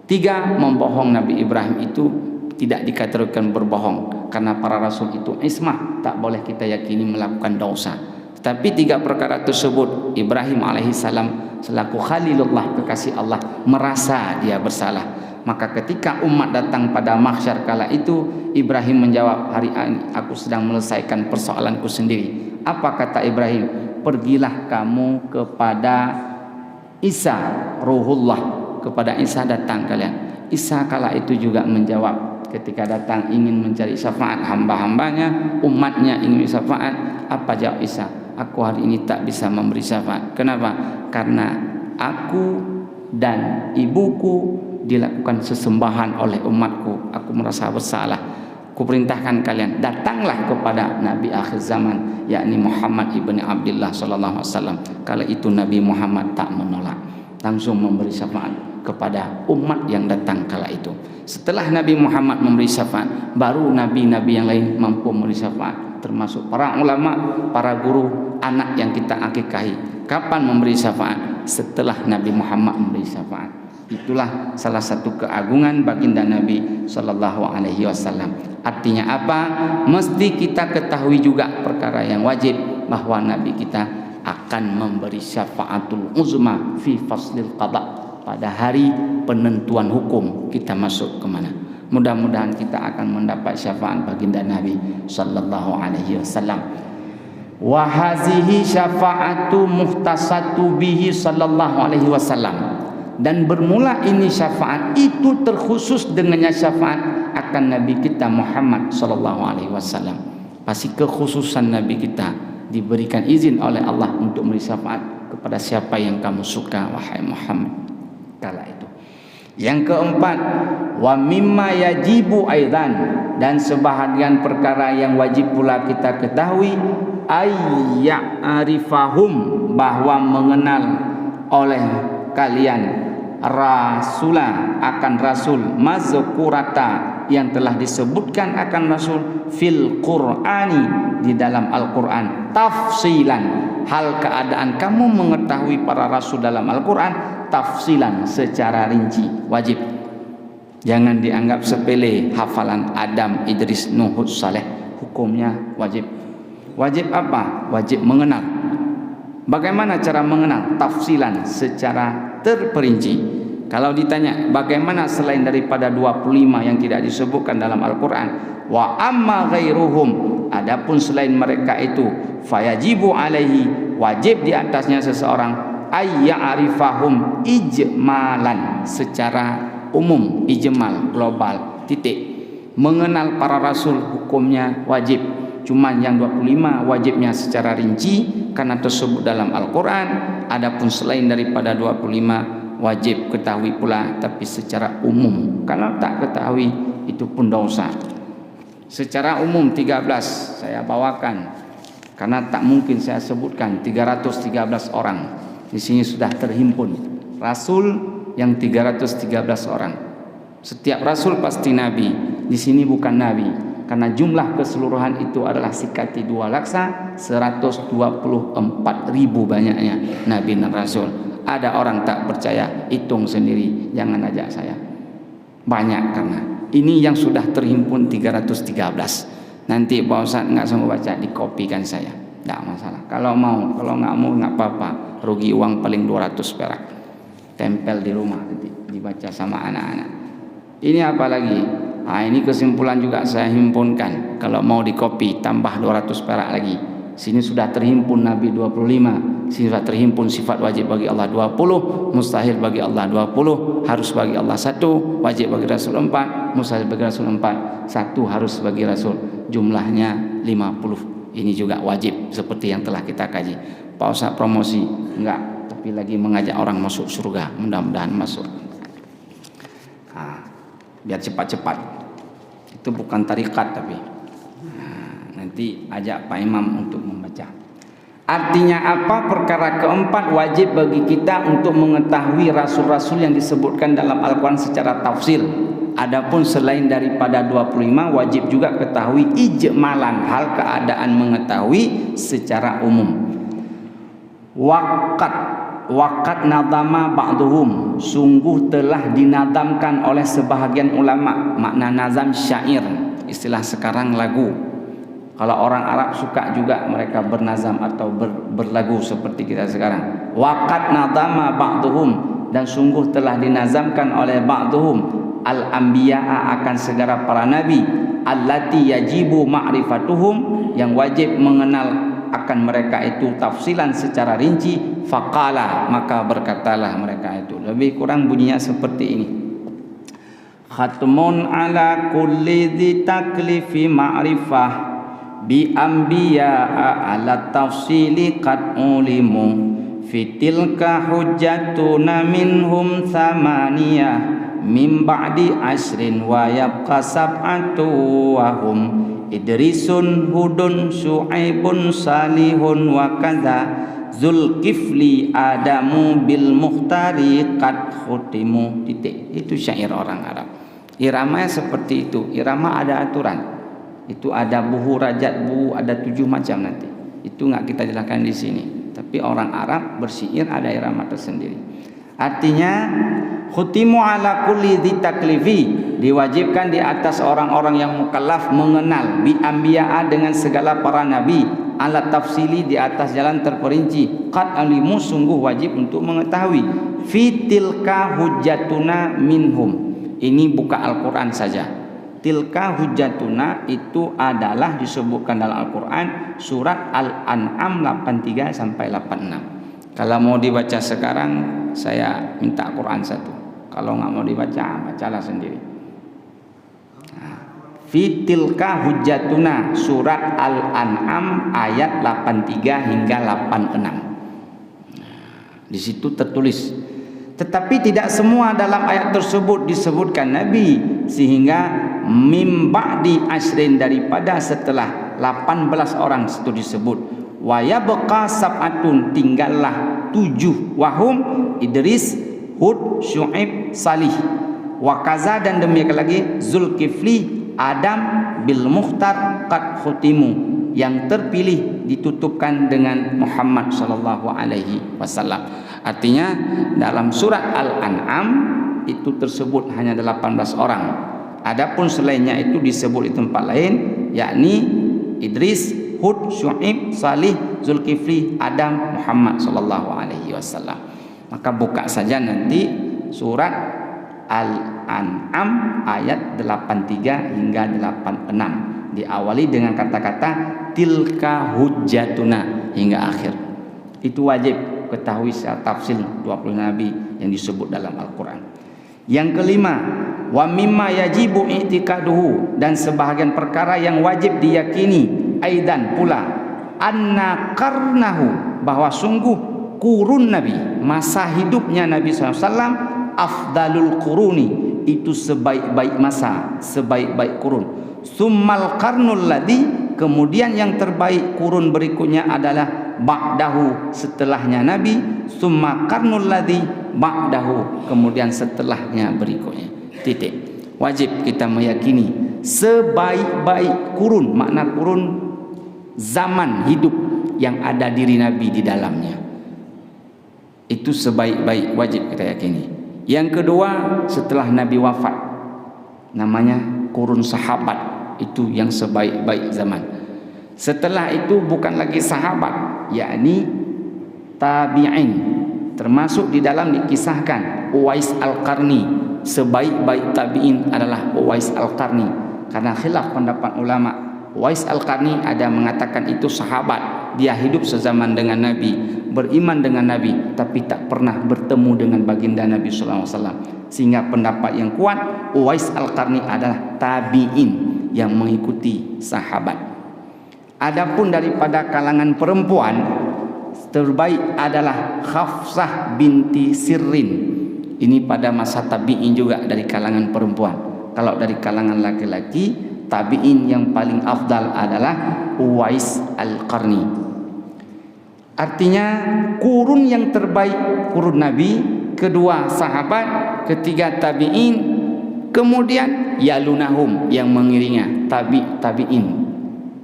3, membohong Nabi Ibrahim itu tidak dikategorikan berbohong, karena para rasul itu ismah, tak boleh kita yakini melakukan dosa. Tapi 3 perkara tersebut Ibrahim alaihissalam selaku Khalilullah, kekasih Allah, merasa dia bersalah. Maka ketika umat datang pada mahsyar kala itu, Ibrahim menjawab, hari ini aku sedang menyelesaikan persoalanku sendiri. Apa kata Ibrahim? Pergilah kamu kepada Isa Ruhullah, kepada Isa datang kalian. Isa kala itu juga menjawab ketika datang ingin mencari syafaat hamba-hambanya, umatnya ingin syafaat. Apa jawab Isa? Aku hari ini tak bisa memberi syafaat. Kenapa? Karena aku dan ibuku dilakukan sesembahan oleh umatku. Aku merasa bersalah. Kuperintahkan kalian, datanglah kepada Nabi akhir zaman, yakni Muhammad ibn Abdullah sallallahu alaihi wasallam. Kala itu Nabi Muhammad tak menolak, langsung memberi syafaat kepada umat yang datang kala itu. Setelah Nabi Muhammad memberi syafaat, baru nabi-nabi yang lain mampu memberi syafaat, termasuk para ulama, para guru, anak yang kita akikahi. Kapan memberi syafaat? Setelah Nabi Muhammad memberi syafaat. Itulah salah satu keagungan baginda Nabi sallallahu alaihi wasallam. Artinya apa? Mesti kita ketahui juga perkara yang wajib, bahwa Nabi kita akan memberi syafaatul uzma fi faslil qada, pada hari penentuan hukum kita masuk ke mana. Mudah-mudahan kita akan mendapat syafaat baginda Nabi sallallahu alaihi wasallam. Wa hazihi syafaatu muhtasatu bihi sallallahu alaihi wasallam. Dan bermula ini syafaat itu terkhusus dengannya syafaat akan Nabi kita Muhammad sallallahu alaihi wasallam. Pasti kekhususan Nabi kita, diberikan izin oleh Allah untuk memberi syafaat kepada siapa yang kamu suka wahai Muhammad kala itu. Yang keempat, wa mimma yajibu aidan, dan sebahagian perkara yang wajib pula kita ketahui, ayya'rifahum, bahwa mengenal oleh kalian rasulah akan rasul mazkurata yang telah disebutkan akan Rasul fil Qur'ani, di dalam Al-Qur'an, tafsilan, hal keadaan kamu mengetahui para rasul dalam Al-Qur'an tafsilan, secara rinci, wajib. Jangan dianggap sepele hafalan Adam, Idris, Nuh, Hud, Saleh, hukumnya wajib. Wajib apa? Wajib mengenal. Bagaimana cara mengenal? Tafsilan, secara terperinci. Kalau ditanya bagaimana selain daripada 25 yang tidak disebutkan dalam Al-Quran, wa amma ghairuhum, adapun selain mereka itu, fayajibu alaihi, wajib di atasnya seseorang, ayya'rifahum ijmalan, secara umum, ijmal, global, titik. Mengenal para rasul hukumnya wajib. Cuma yang 25 wajibnya secara rinci karena tersebut dalam Al-Quran. Adapun selain daripada 25 wajib ketahui pula, tapi secara umum. Kalau tak ketahui itu pun dosa. Secara umum 13 saya bawakan karena tak mungkin saya sebutkan 313 orang. Di sini sudah terhimpun rasul yang 313 orang. Setiap rasul pasti nabi. Di sini bukan nabi, karena jumlah keseluruhan itu adalah sikati 2 laksa, 124.000 banyaknya nabi dan rasul. Ada orang tak percaya, hitung sendiri, jangan ajak saya. Banyak, karena ini yang sudah terhimpun 313. Nanti Pak Ustaz nggak sanggup baca, dikopikan saya, tidak masalah. Kalau mau, kalau nggak mau nggak apa-apa. Rugi uang paling 200 perak. Tempel di rumah, nanti dibaca sama anak-anak. Ini apa lagi? Nah, ini kesimpulan juga saya himpunkan. Kalau mau dikopi, tambah 200 perak lagi. Sini sudah terhimpun Nabi 25, sini sudah terhimpun sifat wajib bagi Allah 20, mustahil bagi Allah 20, harus bagi Allah 1, wajib bagi Rasul 4, mustahil bagi Rasul 4, 1 harus bagi Rasul. Jumlahnya 50. Ini juga wajib seperti yang telah kita kaji. Pak Ustaz promosi? Enggak, tapi lagi mengajak orang masuk surga. Mudah-mudahan masuk. Nah, biar cepat-cepat. Itu bukan tarikat tapi. Nanti ajak Pak Imam untuk membaca. Artinya apa? Perkara keempat, wajib bagi kita untuk mengetahui rasul-rasul yang disebutkan dalam Al-Quran secara tafsir. Adapun selain daripada 25, wajib juga ketahui ijmalan, hal keadaan mengetahui secara umum. Waqat nadama ba'duhum, sungguh telah dinadamkan oleh sebahagian ulama. Makna nazam syair, istilah sekarang lagu. Kalau orang Arab suka juga mereka bernazam atau berlagu seperti kita sekarang. Waqat nadama ba'duhum, dan sungguh telah dinazamkan oleh ba'duhum al-anbiya'a, akan segala para nabi, allati yajibu ma'rifatuhum, yang wajib mengenal akan mereka itu tafsilan secara rinci. Faqala, maka berkatalah mereka itu. Lebih kurang bunyinya seperti ini. Khatmun ala kulli dhi taklifi ma'rifah bi anbiya'a ala tafsili qad ulimu fitilka hujjatuna minhum thamaniyah min ba'di ashrin wa yabqa sab'atu wa hum Idrisun, Hudun, Syu'aibun, Salihun wa kadza Zulkifli, Adamu bil Mukhtari qad khutimu. Titik. Itu syair orang Arab. Iramanya seperti itu. Irama ada aturan. Itu ada buhu, rajat, buhu, ada 7 macam nanti. Itu nggak kita jelaskan di sini. Tapi orang Arab bersyair ada irama tersendiri. Artinya khutimu ala kulli dhi taklifi, diwajibkan di atas orang-orang yang mukallaf mengenal bi anbiya'a, dengan segala para nabi, ala tafsili, di atas jalan terperinci, qad alimu, sungguh wajib untuk mengetahui, fitilka hujjatuna minhum. Ini buka Al-Quran saja. Tilka hujjatuna itu adalah disebutkan dalam Al-Quran surat Al-An'am 83 sampai 86. Kalau mau dibaca sekarang saya minta Quran 1. Kalau nggak mau dibaca, bacalah sendiri. Fitilka hujjatuna surat Al-An'am ayat 83 hingga 86. Di situ tertulis. Tetapi tidak semua dalam ayat tersebut disebutkan Nabi, sehingga mim ba'di ashrin, daripada setelah 18 orang itu disebut. Wa yabqa sab'atun, tinggallah 7, wahum Idris, Hud, Syu'aib, Salih. Wa kaza dan demikian lagi Zulkifli Adam bil Mukhtar qad khutimu, yang terpilih ditutupkan dengan Muhammad sallallahu alaihi wasallam. Artinya dalam surat Al-An'am itu tersebut hanya 18 orang. Adapun selainnya itu disebut di tempat lain, yakni Idris, Hud, Syuaib, Salih, Zulkifli, Adam, Muhammad sallallahu alaihi wasallam. Maka buka saja nanti surat Al-An'am ayat 83 hingga 86. Diawali dengan kata-kata tilka hujjatuna hingga akhir. Itu wajib ketahui secara tafsir 20 nabi yang disebut dalam Al-Quran. Yang kelima, wa mimma yajibu i'tikaduhu, dan sebahagian perkara yang wajib diyakini aidan pula anna qarnahu, bahwa sungguh kurun Nabi, masa hidupnya Nabi SAW, afdalul quruni, itu sebaik-baik masa, sebaik-baik kurun. Summal qarnul ladzi, kemudian yang terbaik kurun berikutnya adalah ba'dahu, setelahnya Nabi. Summa qarnul ladzi ba'dahu, kemudian setelahnya berikutnya. Titik. Wajib kita meyakini sebaik-baik kurun, makna kurun zaman hidup yang ada diri Nabi di dalamnya. Itu sebaik-baik, wajib kita yakini. Yang kedua, setelah Nabi wafat, namanya kurun sahabat, itu yang sebaik-baik zaman. Setelah itu bukan lagi sahabat, yakni tabi'in, termasuk di dalam dikisahkan Uwais Al-Qarni, sebaik-baik tabi'in adalah Uwais Al-Qarni, karena khilaf pendapat ulama. Uwais Al-Qarni ada mengatakan itu sahabat, dia hidup sezaman dengan Nabi, beriman dengan Nabi, tapi tak pernah bertemu dengan baginda Nabi sallallahu alaihi wasallam. Sehingga pendapat yang kuat, Uwais Al-Qarni adalah tabi'in yang mengikuti sahabat. Adapun daripada kalangan perempuan, terbaik adalah Hafsah binti Sirrin. Ini pada masa tabi'in juga dari kalangan perempuan. Kalau dari kalangan laki-laki, tabi'in yang paling afdal adalah Uwais Al-Qarni. Artinya kurun yang terbaik kurun Nabi, kedua sahabat, ketiga tabi'in, kemudian yalunahum yang mengiringi tabi'in,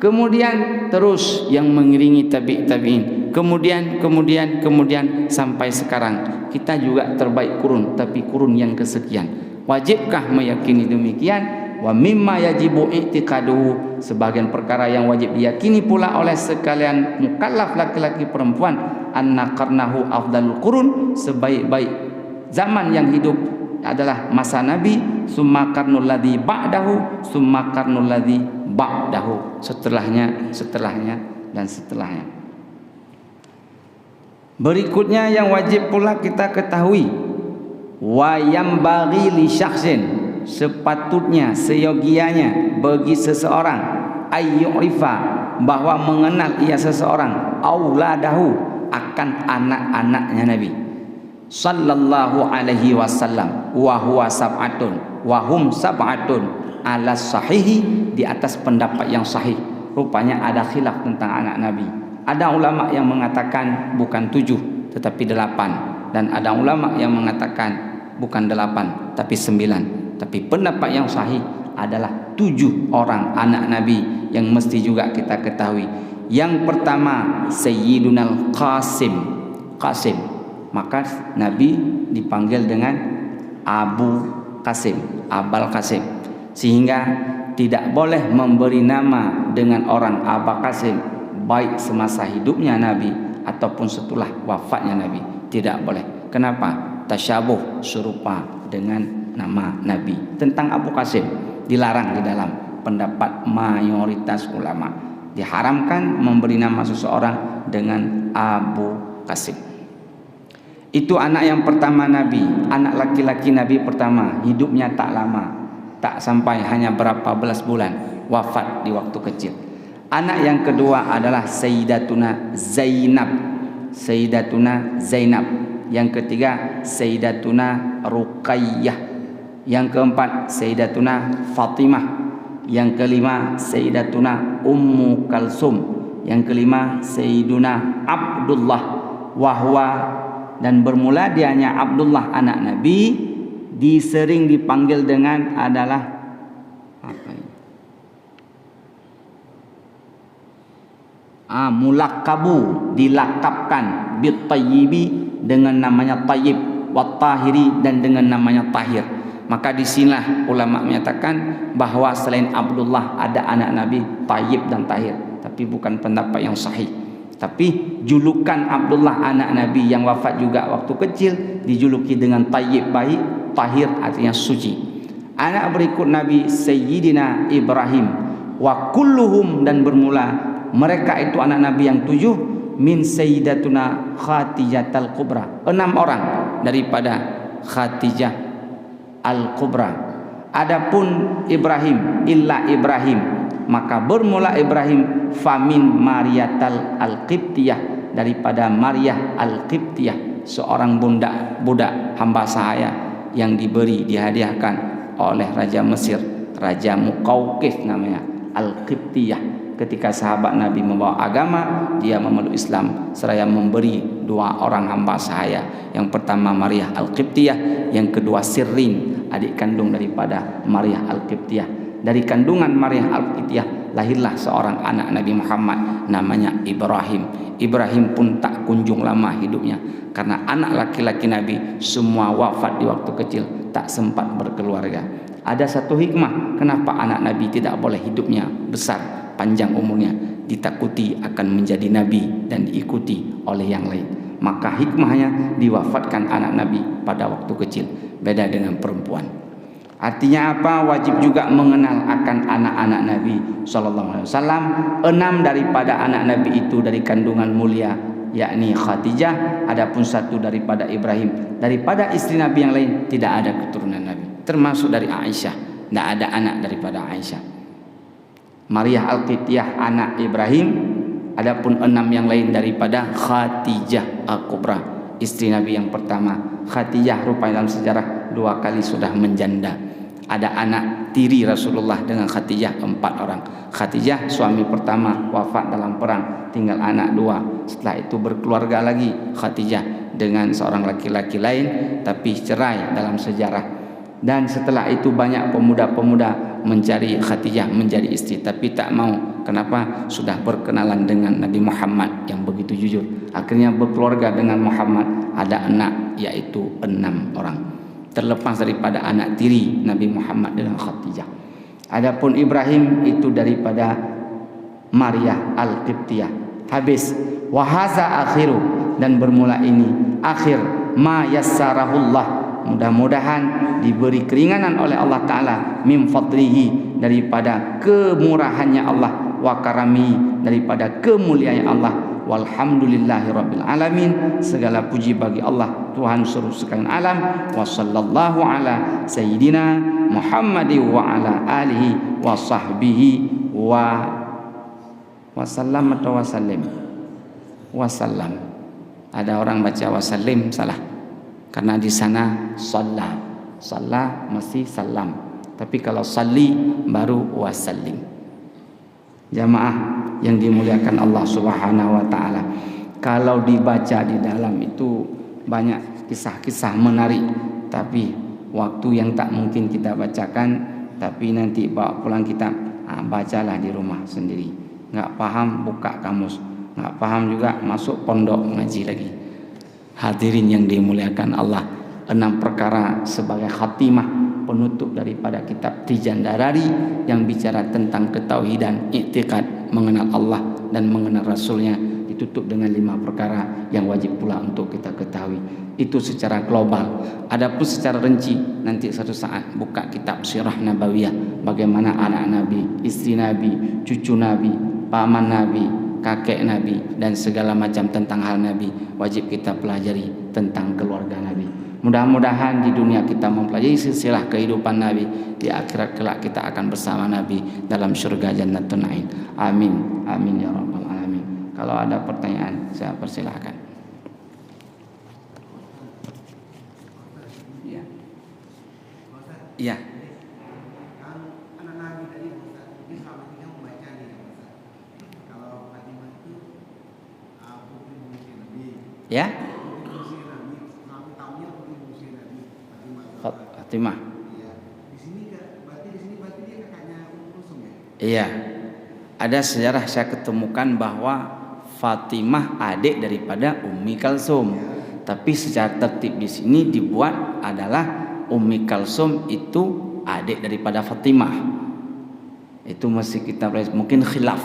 kemudian terus yang mengiringi tabi'in, kemudian sampai sekarang kita juga terbaik kurun, tapi kurun yang kesekian. Wajibkah meyakini demikian? Wa mimma yajibu i'tikaduhu, sebagian perkara yang wajib diyakini pula oleh sekalian mukallaf laki-laki perempuan, anna qarnahu afdalul qurun, sebaik-baik zaman yang hidup adalah masa Nabi. Summa qarnul ladzi ba'dahu, summa qarnul ladzi ba'dahu, setelahnya dan setelahnya. Berikutnya yang wajib pula kita ketahui, wa yambaghi li syakhsin, sepatutnya seyogianya bagi seseorang ayyurifa, bahwa mengenal ia seseorang auladahu, akan anak-anaknya Nabi sallallahu alaihi wasallam, wa huwa sab'atun wa hum sab'atun ala sahihi, di atas pendapat yang sahih. Rupanya ada khilaf tentang anak Nabi. Ada ulama yang mengatakan bukan 7 tetapi 8, dan ada ulama yang mengatakan bukan 8 tapi 9. Tapi pendapat yang sahih adalah 7 orang anak Nabi yang mesti juga kita ketahui. Yang pertama Sayyidunal Qasim. Maka Nabi dipanggil dengan Abu Qasim, Abul Qasim, sehingga tidak boleh memberi nama dengan orang Abu Qasim baik semasa hidupnya Nabi ataupun setelah wafatnya Nabi. Tidak boleh. Kenapa? Tasyabuh, serupa dengan nama Nabi. Tentang Abu Qasim dilarang di dalam pendapat mayoritas ulama. Diharamkan memberi nama seseorang dengan Abu Qasim. Itu anak yang pertama Nabi, anak laki-laki Nabi pertama, hidupnya tak lama, tak sampai hanya berapa belas bulan, wafat di waktu kecil. Anak yang kedua adalah Sayyidatuna Zainab. Yang ketiga Sayyidatuna Ruqayyah. Yang keempat Sayyidatuna Fatimah. Yang kelima Sayyidatuna Ummu Kalsum. Yang kelima Sayyiduna Abdullah, wahwa, dan bermula dianya Abdullah anak Nabi disering dipanggil dengan adalah apa ini? Mulakabu, dilakapkan bitayyibi dengan namanya tayyib, wattahiri dan dengan namanya tahir. Maka disinilah ulama menyatakan bahwa selain Abdullah ada anak Nabi tayyib dan tahir, tapi bukan pendapat yang sahih. Tapi julukan Abdullah anak Nabi yang wafat juga waktu kecil dijuluki dengan tayyib, baik, tahir artinya suci. Anak berikut Nabi Sayyidina Ibrahim, wa kulluhum dan bermula mereka itu anak Nabi yang 7 min Sayyidatuna Khadijah al-Kubra, 6 orang daripada Khadijah al-Kubra. Adapun Ibrahim illa Ibrahim, maka bermula Ibrahim famin Mariyatal al-Qibtiyah, daripada Maryah al-Qibtiyah, seorang budak hamba sahaya yang dihadiahkan oleh Raja Mesir, Raja Muqawqis namanya, al-Qibtiyah. Ketika sahabat Nabi membawa agama, dia memeluk Islam seraya memberi 2 orang hamba sahaya. Yang pertama Maryah al-Qibtiyah, yang kedua Sirrin, adik kandung daripada Maryah al-Qibtiyah. Dari kandungan Maryah al-Qibtiyah lahirlah seorang anak Nabi Muhammad namanya Ibrahim. Ibrahim pun tak kunjung lama hidupnya, karena anak laki-laki Nabi semua wafat di waktu kecil, tak sempat berkeluarga. Ada satu hikmah kenapa anak Nabi tidak boleh hidupnya besar, panjang umurnya, ditakuti akan menjadi nabi dan diikuti oleh yang lain. Maka hikmahnya diwafatkan anak Nabi pada waktu kecil, beda dengan perempuan. Artinya apa? Wajib juga mengenal akan anak-anak Nabi SAW. 6 daripada anak Nabi itu dari kandungan mulia, yakni Khadijah. Adapun 1 daripada Ibrahim. Daripada istri Nabi yang lain tidak ada keturunan Nabi, termasuk dari Aisyah, tidak ada anak daripada Aisyah. Maryah al-Qibtiyah anak Ibrahim, adapun 6 yang lain daripada Khadijah al-Kubra, istri Nabi yang pertama. Khadijah rupanya dalam sejarah 2 kali sudah menjanda. Ada anak tiri Rasulullah dengan Khadijah 4 orang. Khadijah suami pertama wafat dalam perang, tinggal anak 2. Setelah itu berkeluarga lagi Khadijah dengan seorang laki-laki lain, tapi cerai dalam sejarah. Dan setelah itu banyak pemuda-pemuda mencari Khadijah menjadi istri, tapi tak mau. Kenapa? Sudah berkenalan dengan Nabi Muhammad yang begitu jujur. Akhirnya berkeluarga dengan Muhammad, ada anak yaitu 6 orang. Terlepas daripada anak tiri Nabi Muhammad dengan Khadijah. Adapun Ibrahim itu daripada Maryah al-Qibtiyah. Habis. Wa haza akhiru, dan bermula ini akhir ma yassarahullah, mudah-mudahan diberi keringanan oleh Allah Ta'ala, min fadlihi, daripada kemurahannya Allah, wa karami, daripada kemuliaannya Allah, walhamdulillahi rabbil alamin, segala puji bagi Allah Tuhan seluruh sekalian alam, wa sallallahu ala sayyidina Muhammad wa ala alihi wa sahbihi wa sallam atau wasallim, wasallam. Ada orang baca wasallim salah, karena di sana salah mesti salam, tapi kalau salli baru wasallim. Jamaah yang dimuliakan Allah Subhanahu wa taala, kalau dibaca di dalam itu banyak kisah-kisah menarik, tapi waktu yang tak mungkin kita bacakan, tapi nanti bawa pulang kitab, bacalah di rumah sendiri. Enggak paham buka kamus, enggak paham juga masuk pondok ngaji lagi. Hadirin yang dimuliakan Allah, 6 perkara sebagai khatimah penutup daripada kitab Tijan Darari yang bicara tentang ketauhidan, i'tiqad, mengenal Allah dan mengenal Rasulnya, ditutup dengan 5 perkara yang wajib pula untuk kita ketahui. Itu secara global. Adapun secara rinci nanti satu saat buka kitab Sirah Nabawiyah, bagaimana anak Nabi, istri Nabi, cucu Nabi, paman Nabi, kakek Nabi, dan segala macam tentang hal Nabi wajib kita pelajari tentang keluarga Nabi. Mudah-mudahan di dunia kita mempelajari silsilah kehidupan Nabi, di akhirat kelak kita akan bersama Nabi dalam surga Jannatun Na'im. Amin, amin ya rabbal alamin. Kalau ada pertanyaan saya persilahkan. Iya. Iya. Ya. Fatimah. Iya. Berarti dia kakaknya Kulsum ya? Iya. Ada sejarah saya ketemukan bahwa Fatimah adik daripada Ummi Kalsum. Tapi secara tertib di sini dibuat adalah Ummi Kalsum itu adik daripada Fatimah. Itu mesti kita mungkin khilaf.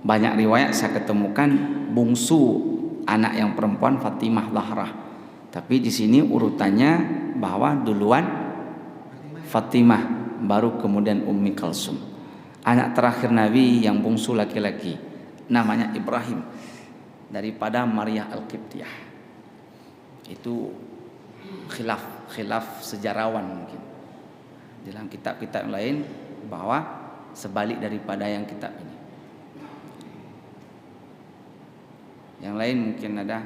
Banyak riwayat saya ketemukan bungsu anak yang perempuan Fatimah Zahra. Tapi di sini urutannya bahwa duluan Fatimah, baru kemudian Ummi Kalsum. Anak terakhir Nabi yang bungsu laki-laki namanya Ibrahim daripada Maria Al-Qibtiyah. Itu khilaf sejarawan mungkin. Dalam kitab-kitab lain bahwa sebalik daripada yang kitab ini. Yang lain mungkin ada.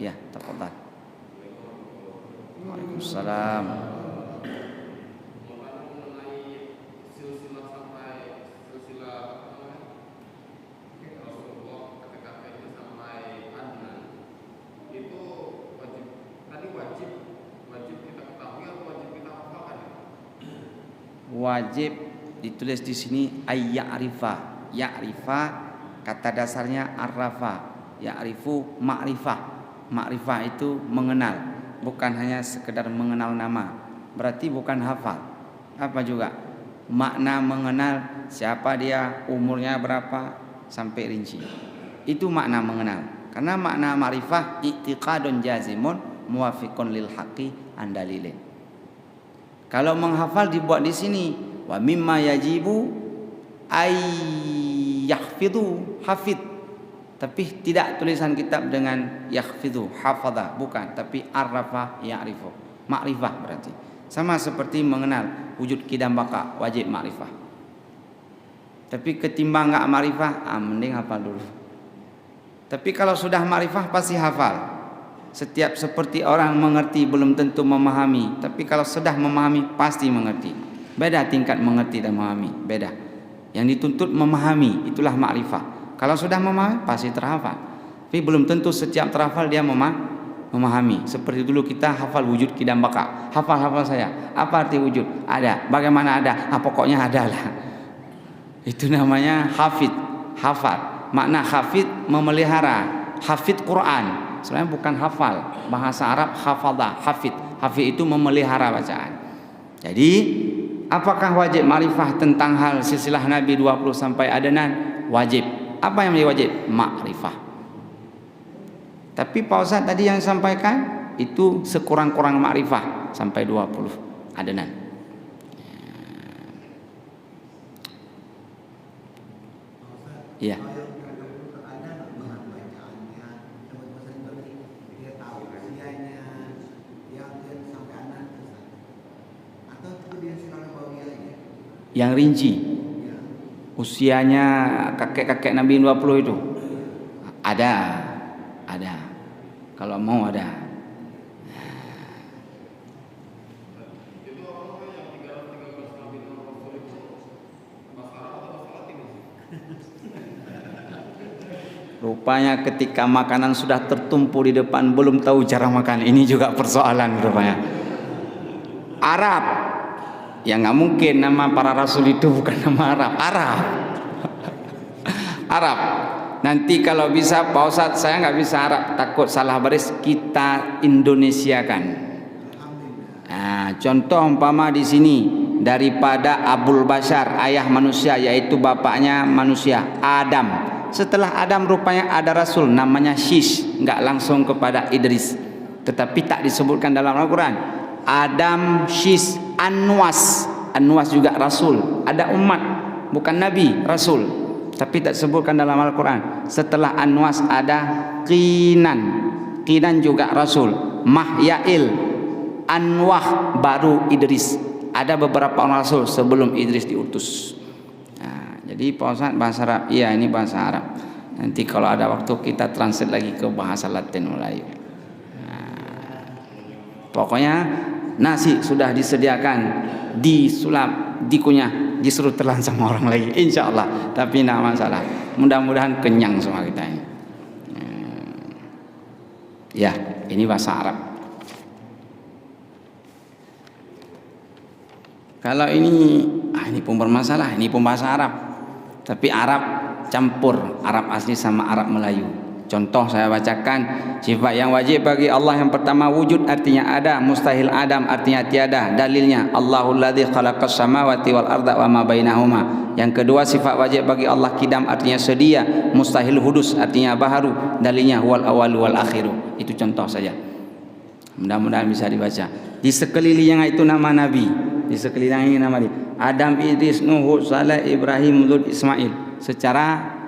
Ya, tafadhal. Waalaikumsalam. Wajib ditulis di sini ayya'rifa. Ya'rifa kata dasarnya arrafa. Ya'rifu ma'rifah. Ma'rifah itu mengenal, bukan hanya sekedar mengenal nama. Berarti bukan hafal. Apa juga? Makna mengenal siapa dia, umurnya berapa sampai rinci. Itu makna mengenal. Karena makna ma'rifah i'tiqadun jazimun muwafiqun lil haqqi andalilin. Kalau menghafal dibuat di sini wa mimma yajibu ay yahfidhu hafid. Tapi tidak tulisan kitab dengan yahfidhu hafadha, bukan, tapi arrafa ya'rifu. Ma'rifah berarti. Sama seperti mengenal wujud kidam baka, wajib ma'rifah. Tapi ketimbang enggak ma'rifah, mending hafal dulu. Tapi kalau sudah ma'rifah pasti hafal. Setiap seperti orang mengerti belum tentu memahami, tapi kalau sudah memahami pasti mengerti. Beda tingkat mengerti dan memahami, beda. Yang dituntut memahami, itulah ma'rifah. Kalau sudah memahami pasti terhafal. Tapi belum tentu setiap terhafal dia memahami. Seperti dulu kita hafal wujud kidam baka. Hafal saya. Apa arti wujud? Ada. Bagaimana ada? Pokoknya ada lah. Itu namanya hafid, hafal. Makna hafid memelihara. Hafid Quran. Sebenarnya bukan hafal. Bahasa Arab hafadha, hafid. Hafid itu memelihara bacaan. Jadi, apakah wajib ma'rifah tentang hal silsilah Nabi 20 sampai Adnan? Wajib. Apa yang menjadi wajib? Ma'rifah. Tapi Pak Ustaz tadi yang sampaikan itu sekurang-kurang ma'rifah sampai 20 Adnan. Iya. Yang rinci usianya kakek-kakek Nabi 20 itu ada kalau mau ada. Rupanya ketika makanan sudah tertumpu di depan belum tahu cara makan. Ini juga persoalan rupanya. Arab. Ya nggak mungkin nama para rasul itu bukan nama Arab. Nanti kalau bisa Pak Ustadz, saya nggak bisa Arab, takut salah baris, kita Indonesiakan. Nah, contoh umpama di sini daripada Abul Bashar, ayah manusia, yaitu bapaknya manusia, Adam. Setelah Adam rupanya ada rasul namanya Shish, nggak langsung kepada Idris, tetapi tak disebutkan dalam Al-Quran. Adam, Shish, Anwas juga rasul. Ada umat, bukan nabi, rasul, tapi tak disebutkan dalam Al-Quran. Setelah Anwas ada Qinan juga rasul. Mahyail, Anwah, baru Idris. Ada beberapa orang rasul sebelum Idris diutus. Nah, jadi bahasa Arab, iya ini bahasa Arab. Nanti kalau ada waktu kita translate lagi ke bahasa Latin Melayu. Nah, pokoknya nasi sudah disediakan, disulap, dikunyah, disuruh telan sama orang lagi, insya Allah. Tapi tidak masalah. Mudah-mudahan kenyang semua kita ini. Ya, ini bahasa Arab. Kalau ini pun bermasalah, ini pun bahasa Arab. Tapi Arab campur Arab asli sama Arab Melayu. Contoh saya bacakan, sifat yang wajib bagi Allah yang pertama wujud artinya ada, mustahil adam artinya tiada. Dalilnya Allahul ladzi khalaqas samawati wal arda wa ma bainahuma. Yang kedua sifat wajib bagi Allah kidam artinya sedia, mustahil hudus artinya baharu. Dalilnya huwal awalu wal akhiru. Itu contoh saja. Mudah-mudahan bisa dibaca. Di sekelilingnya itu nama nabi, di sekelilingnya nama nabi. Adam, Idris, Nuh, Saleh, Ibrahim, Lut, Ismail secara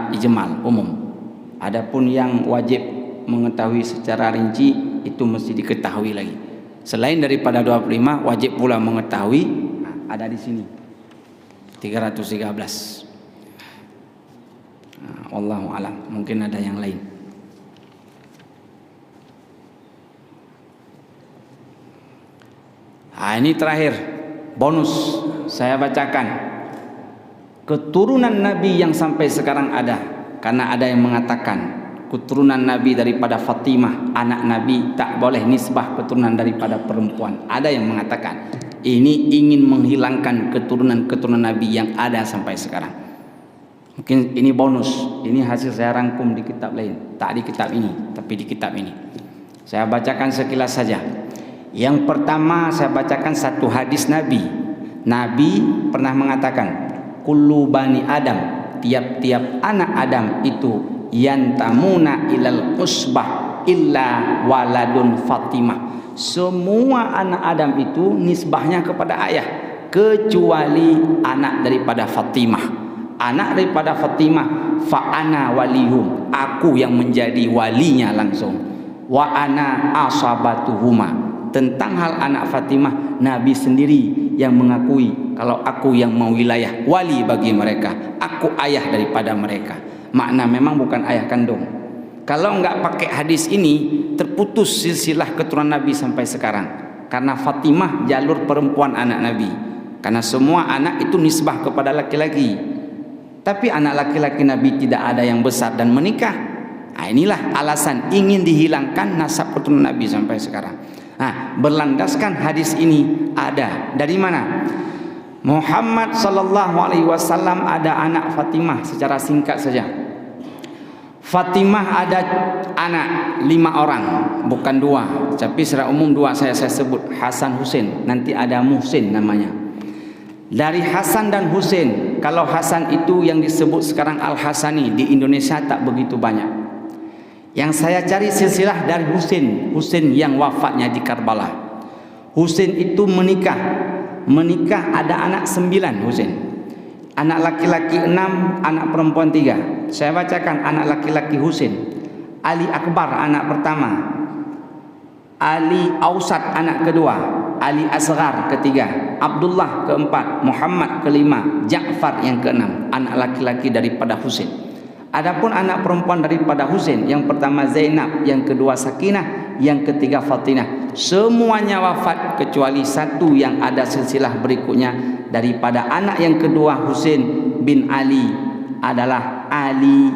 ijmal umum. Adapun yang wajib mengetahui secara rinci itu mesti diketahui lagi. Selain daripada 25 wajib pula mengetahui, ada di sini 313. Wallahu alam, mungkin ada yang lain. Ini terakhir bonus saya bacakan. Keturunan Nabi yang sampai sekarang ada, karena ada yang mengatakan keturunan Nabi daripada Fatimah anak Nabi tak boleh nisbah keturunan daripada perempuan. Ada yang mengatakan ini ingin menghilangkan keturunan Nabi yang ada sampai sekarang. Mungkin ini bonus, ini hasil saya rangkum di kitab lain, tak di kitab ini tapi di kitab ini. Saya bacakan sekilas saja. Yang pertama saya bacakan satu hadis Nabi. Nabi pernah mengatakan kullu bani Adam, tiap-tiap anak Adam itu yantamuna ilal usbah illa waladun Fatimah. Semua anak Adam itu nisbahnya kepada ayah kecuali anak daripada Fatimah. Anak daripada Fatimah fa ana walihum, aku yang menjadi walinya langsung. Wa ana asabatuhuma. Tentang hal anak Fatimah, Nabi sendiri yang mengakui kalau aku yang mau wilayah wali bagi mereka, aku ayah daripada mereka. Makna memang bukan ayah kandung. Kalau enggak pakai hadis ini, terputus silsilah keturunan Nabi sampai sekarang. Karena Fatimah jalur perempuan anak Nabi. Karena semua anak itu nisbah kepada laki-laki. Tapi anak laki-laki Nabi tidak ada yang besar dan menikah. Inilah alasan ingin dihilangkan nasab keturunan Nabi sampai sekarang. Berlandaskan hadis ini ada dari mana? Muhammad sallallahu alaihi wasallam ada anak Fatimah. Secara singkat saja, Fatimah ada anak 5 orang, bukan 2, tapi secara umum 2 saya sebut, Hasan Husain. Nanti ada Muhsin namanya. Dari Hasan dan Husain, kalau Hasan itu yang disebut sekarang Al-Hasani, di Indonesia tak begitu banyak. Yang saya cari silsilah dari Husain yang wafatnya di Karbala. Husain itu menikah ada anak 9 Husain. Anak laki-laki 6, anak perempuan 3. Saya bacakan anak laki-laki Husain. Ali Akbar anak pertama, Ali Ausat anak kedua, Ali Asghar ketiga, Abdullah keempat, Muhammad kelima, Ja'far yang keenam. Anak laki-laki daripada Husain. Adapun anak perempuan daripada Husain, yang pertama Zainab, yang kedua Sakinah, yang ketiga Fatinah. Semuanya wafat kecuali satu yang ada silsilah berikutnya daripada anak yang kedua Husain bin Ali adalah Ali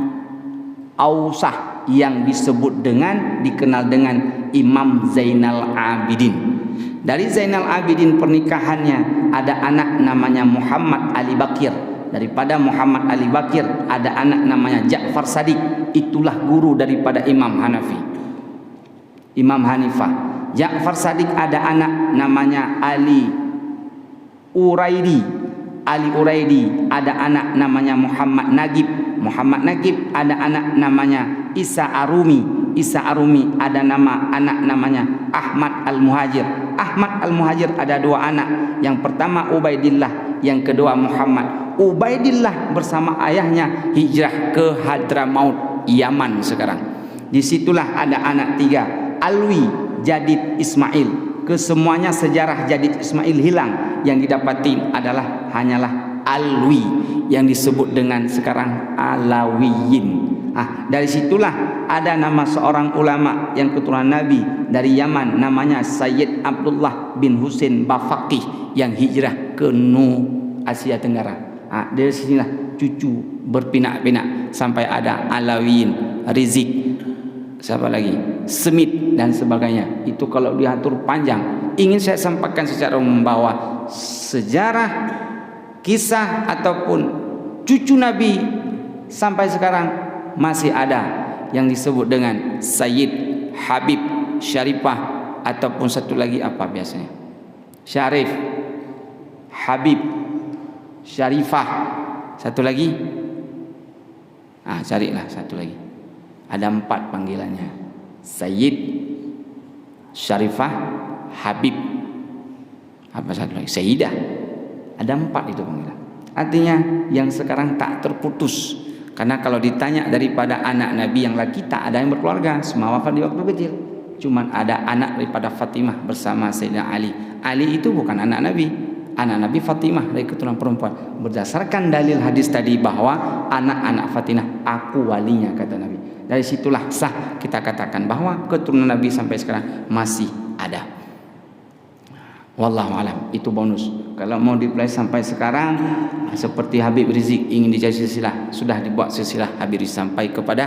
Ausah yang dikenal dengan Imam Zainal Abidin. Dari Zainal Abidin pernikahannya ada anak namanya Muhammad Ali Bakir. Daripada Muhammad Ali Bakir ada anak namanya Ja'far Sadiq. Itulah guru daripada Imam Hanifah. Ja'far Sadiq ada anak namanya Ali Uraidi. Ada anak namanya Muhammad Nagib ada anak namanya Isa Arumi ada anak namanya Ahmad Al-Muhajir ada 2 anak. Yang pertama Ubaidillah, yang kedua Muhammad. Ubaidillah bersama ayahnya hijrah ke Hadramaut, Yaman sekarang. Disitulah ada anak 3, Alwi, Jadid, Ismail. Kesemuanya sejarah Jadid Ismail hilang. Yang didapati hanyalah Alwi yang disebut dengan sekarang Alawiyin. Dari situlah ada nama seorang ulama yang keturunan Nabi dari Yaman, namanya Sayyid Abdullah bin Husain Bafaqih yang hijrah ke Asia Tenggara. Dari sinilah cucu berpinak-pinak sampai ada Alawiyin, Rizik, siapa lagi, Smith dan sebagainya. Itu kalau diatur panjang. ingin saya sampaikan secara umum bahwa sejarah, kisah ataupun cucu Nabi sampai sekarang masih ada yang disebut dengan Sayyid, Habib, Syarifah, ataupun satu lagi apa biasanya? Syarif, Habib, Syarifah, satu lagi? Carilah satu lagi. Ada 4 panggilannya. Sayyid, Syarifah, Habib, apa satu lagi? Sayyidah. Ada 4 itu panggilan. Artinya yang sekarang tak terputus. Karena kalau ditanya daripada anak Nabi yang laki, tak ada yang berkeluarga, semua wafat di waktu kecil. Cuman ada anak daripada Fatimah bersama Sayyidina Ali. Ali itu bukan anak Nabi. Anak Nabi Fatimah dari keturunan perempuan. Berdasarkan dalil hadis tadi bahwa anak-anak Fatimah aku walinya, kata Nabi. Dari situlah sah kita katakan bahwa keturunan Nabi sampai sekarang masih ada. Wallahu alam, itu bonus. Kalau mau dipelai sampai sekarang seperti Habib Rizik ingin dicari silsilah, sudah dibuat silsilah Habib Rizik sampai kepada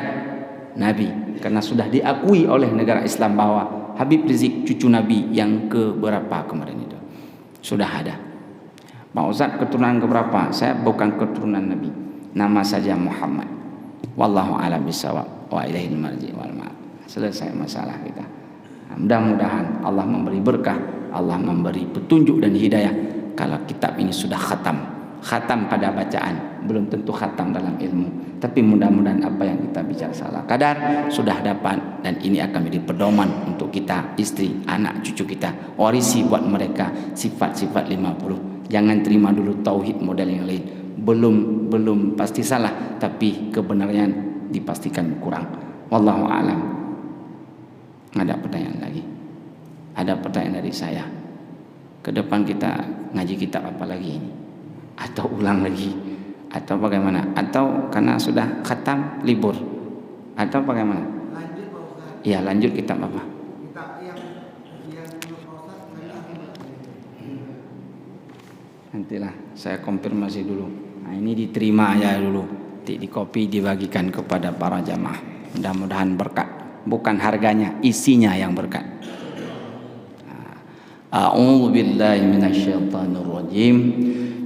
Nabi, karena sudah diakui oleh negara Islam bahwa Habib Rizik cucu Nabi yang ke berapa kemarin itu sudah ada. Pak Ustaz keturunan keberapa? Saya bukan keturunan Nabi, nama saja Muhammad. Wallahu a'lam bishawab wa ilaihil marji wal ma'ab. Selesai masalah kita. Mudah-mudahan Allah memberi berkah, Allah memberi petunjuk dan hidayah. Kalau kitab ini sudah khatam pada bacaan, belum tentu khatam dalam ilmu. Tapi mudah-mudahan apa yang kita bicara salah kadar sudah dapat, dan ini akan menjadi pedoman untuk kita, istri, anak, cucu kita. Warisi buat mereka sifat-sifat 50. Jangan terima dulu tauhid model yang lain. Belum pasti salah, tapi kebenaran dipastikan kurang. Wallahu a'lam. Ada pertanyaan lagi? Ada pertanyaan dari saya. Ke depan kita ngaji kitab apa lagi ini? Atau ulang lagi? Atau bagaimana? Atau karena sudah khatam libur? Atau bagaimana? Lanjut Pak Ustaz. Iya, lanjut kitab apa? Kitab yang Pak Ustaz Nantilah saya konfirmasi dulu. Nah, ini diterima aja dulu. Di kopi dibagikan kepada para jamaah. Mudah-mudahan berkat. Bukan harganya, isinya yang berkat. A'udzu billahi minasyaitonir rajim.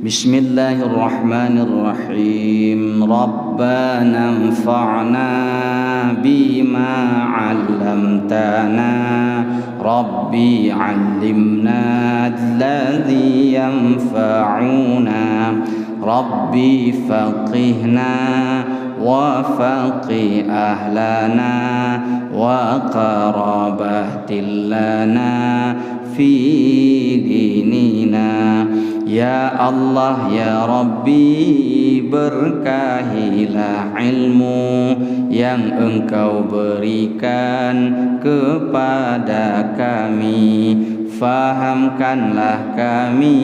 Bismillahirrahmanirrahim. Rabbana anfa'na bima 'allamtana. Rabbi 'allimna alladhi yanfa'una. Rabbi faqihna wa faqih ahlana wa qarabatil lana fi dinina. Ya Allah ya Rabbi, berkahilah ilmu yang Engkau berikan kepada kami. Fahamkanlah kami,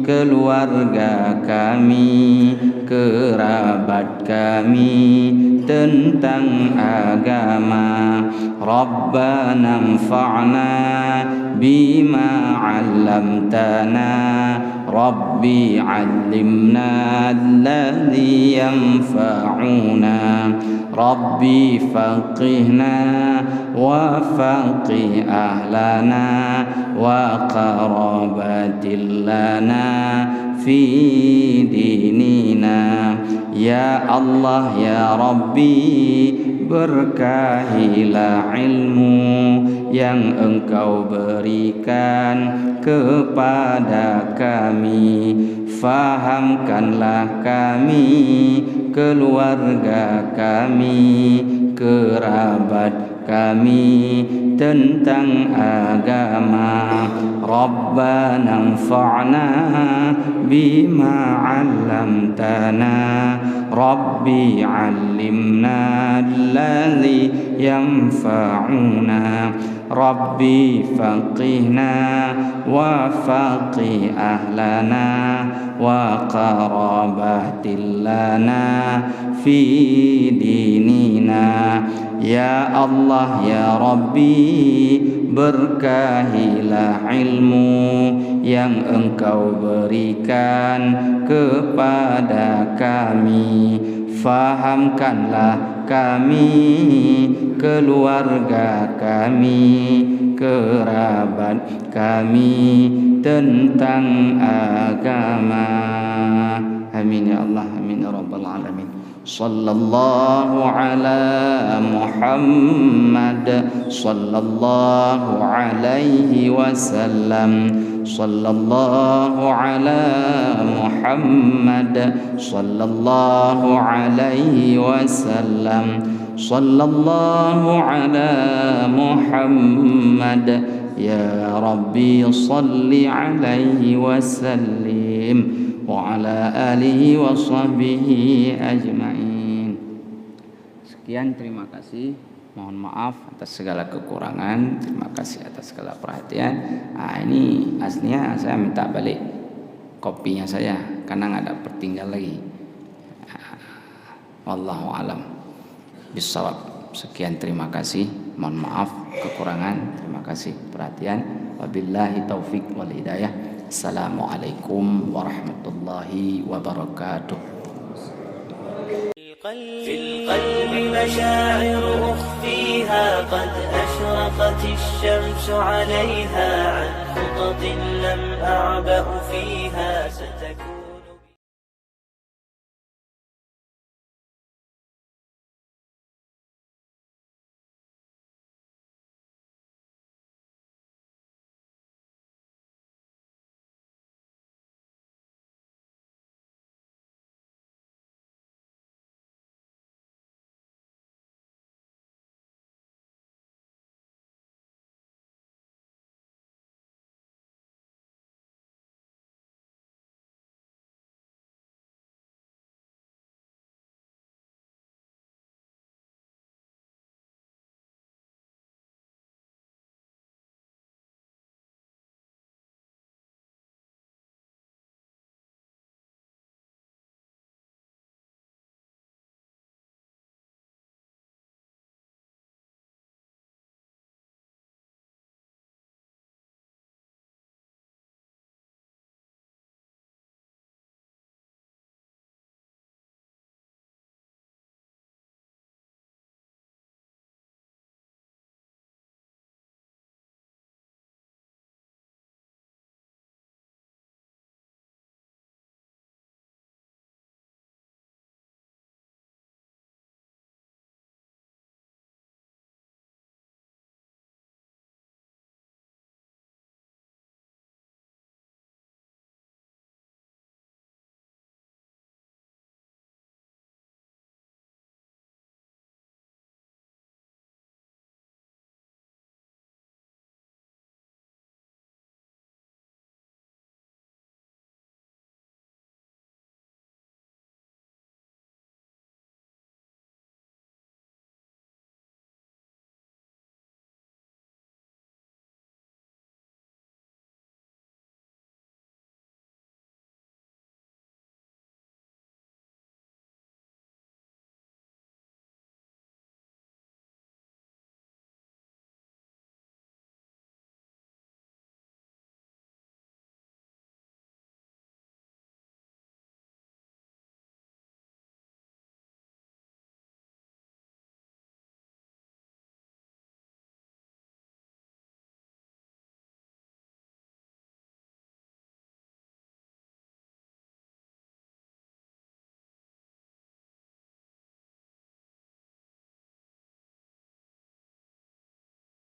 keluarga kami, kerabat kami tentang agama. Rabbana anfa'na bima 'allamtana. Rabbi 'allimna alladhi yanfa'una. Rabbi faqihna wa faqih ahlana wa qarabatil lana fi dinina. Ya Allah ya Rabbi, berkahilah ilmu yang Engkau berikan kepada kami. Fahamkanlah kami, keluarga kami, kerabat kami tentang agama. Rabbana anfa'na bima 'allamtana. Rabbi 'allimna alladhi yanfa'una. Rabbi faqihna wa faqih ahlana wa qarabatil lana fi dinina. Ya Allah ya Rabbi, berkahilah ilmu yang Engkau berikan kepada kami. fahamkanlah kami, keluarga kami, kerabat kami tentang agama. Amin ya Allah, amin ya rabbal alamin. Sallallahu ala Muhammad, sallallahu alaihi wasallam, sallallahu ala Muhammad, sallallahu alaihi wasallam, sallallahu ala Muhammad. Ya Rabbi salli alaihi wasallim wa ala alihi wa sahbihi ajma'in. Sekian, terima kasih. Mohon maaf atas segala kekurangan. Terima kasih atas segala perhatian. Ini aslinya saya minta balik kopinya saya karena nggak ada tertinggal lagi. Wallahu alam bisawab. Sekian, terima kasih. Mohon maaf kekurangan. Terima kasih perhatian. Wabillahi taufik wal hidayah. Assalamualaikum warahmatullahi wabarakatuh. في القلب مشاعر أخفيها قد أشرقت الشمس عليها عن خطط لم أعبأ فيها ستكون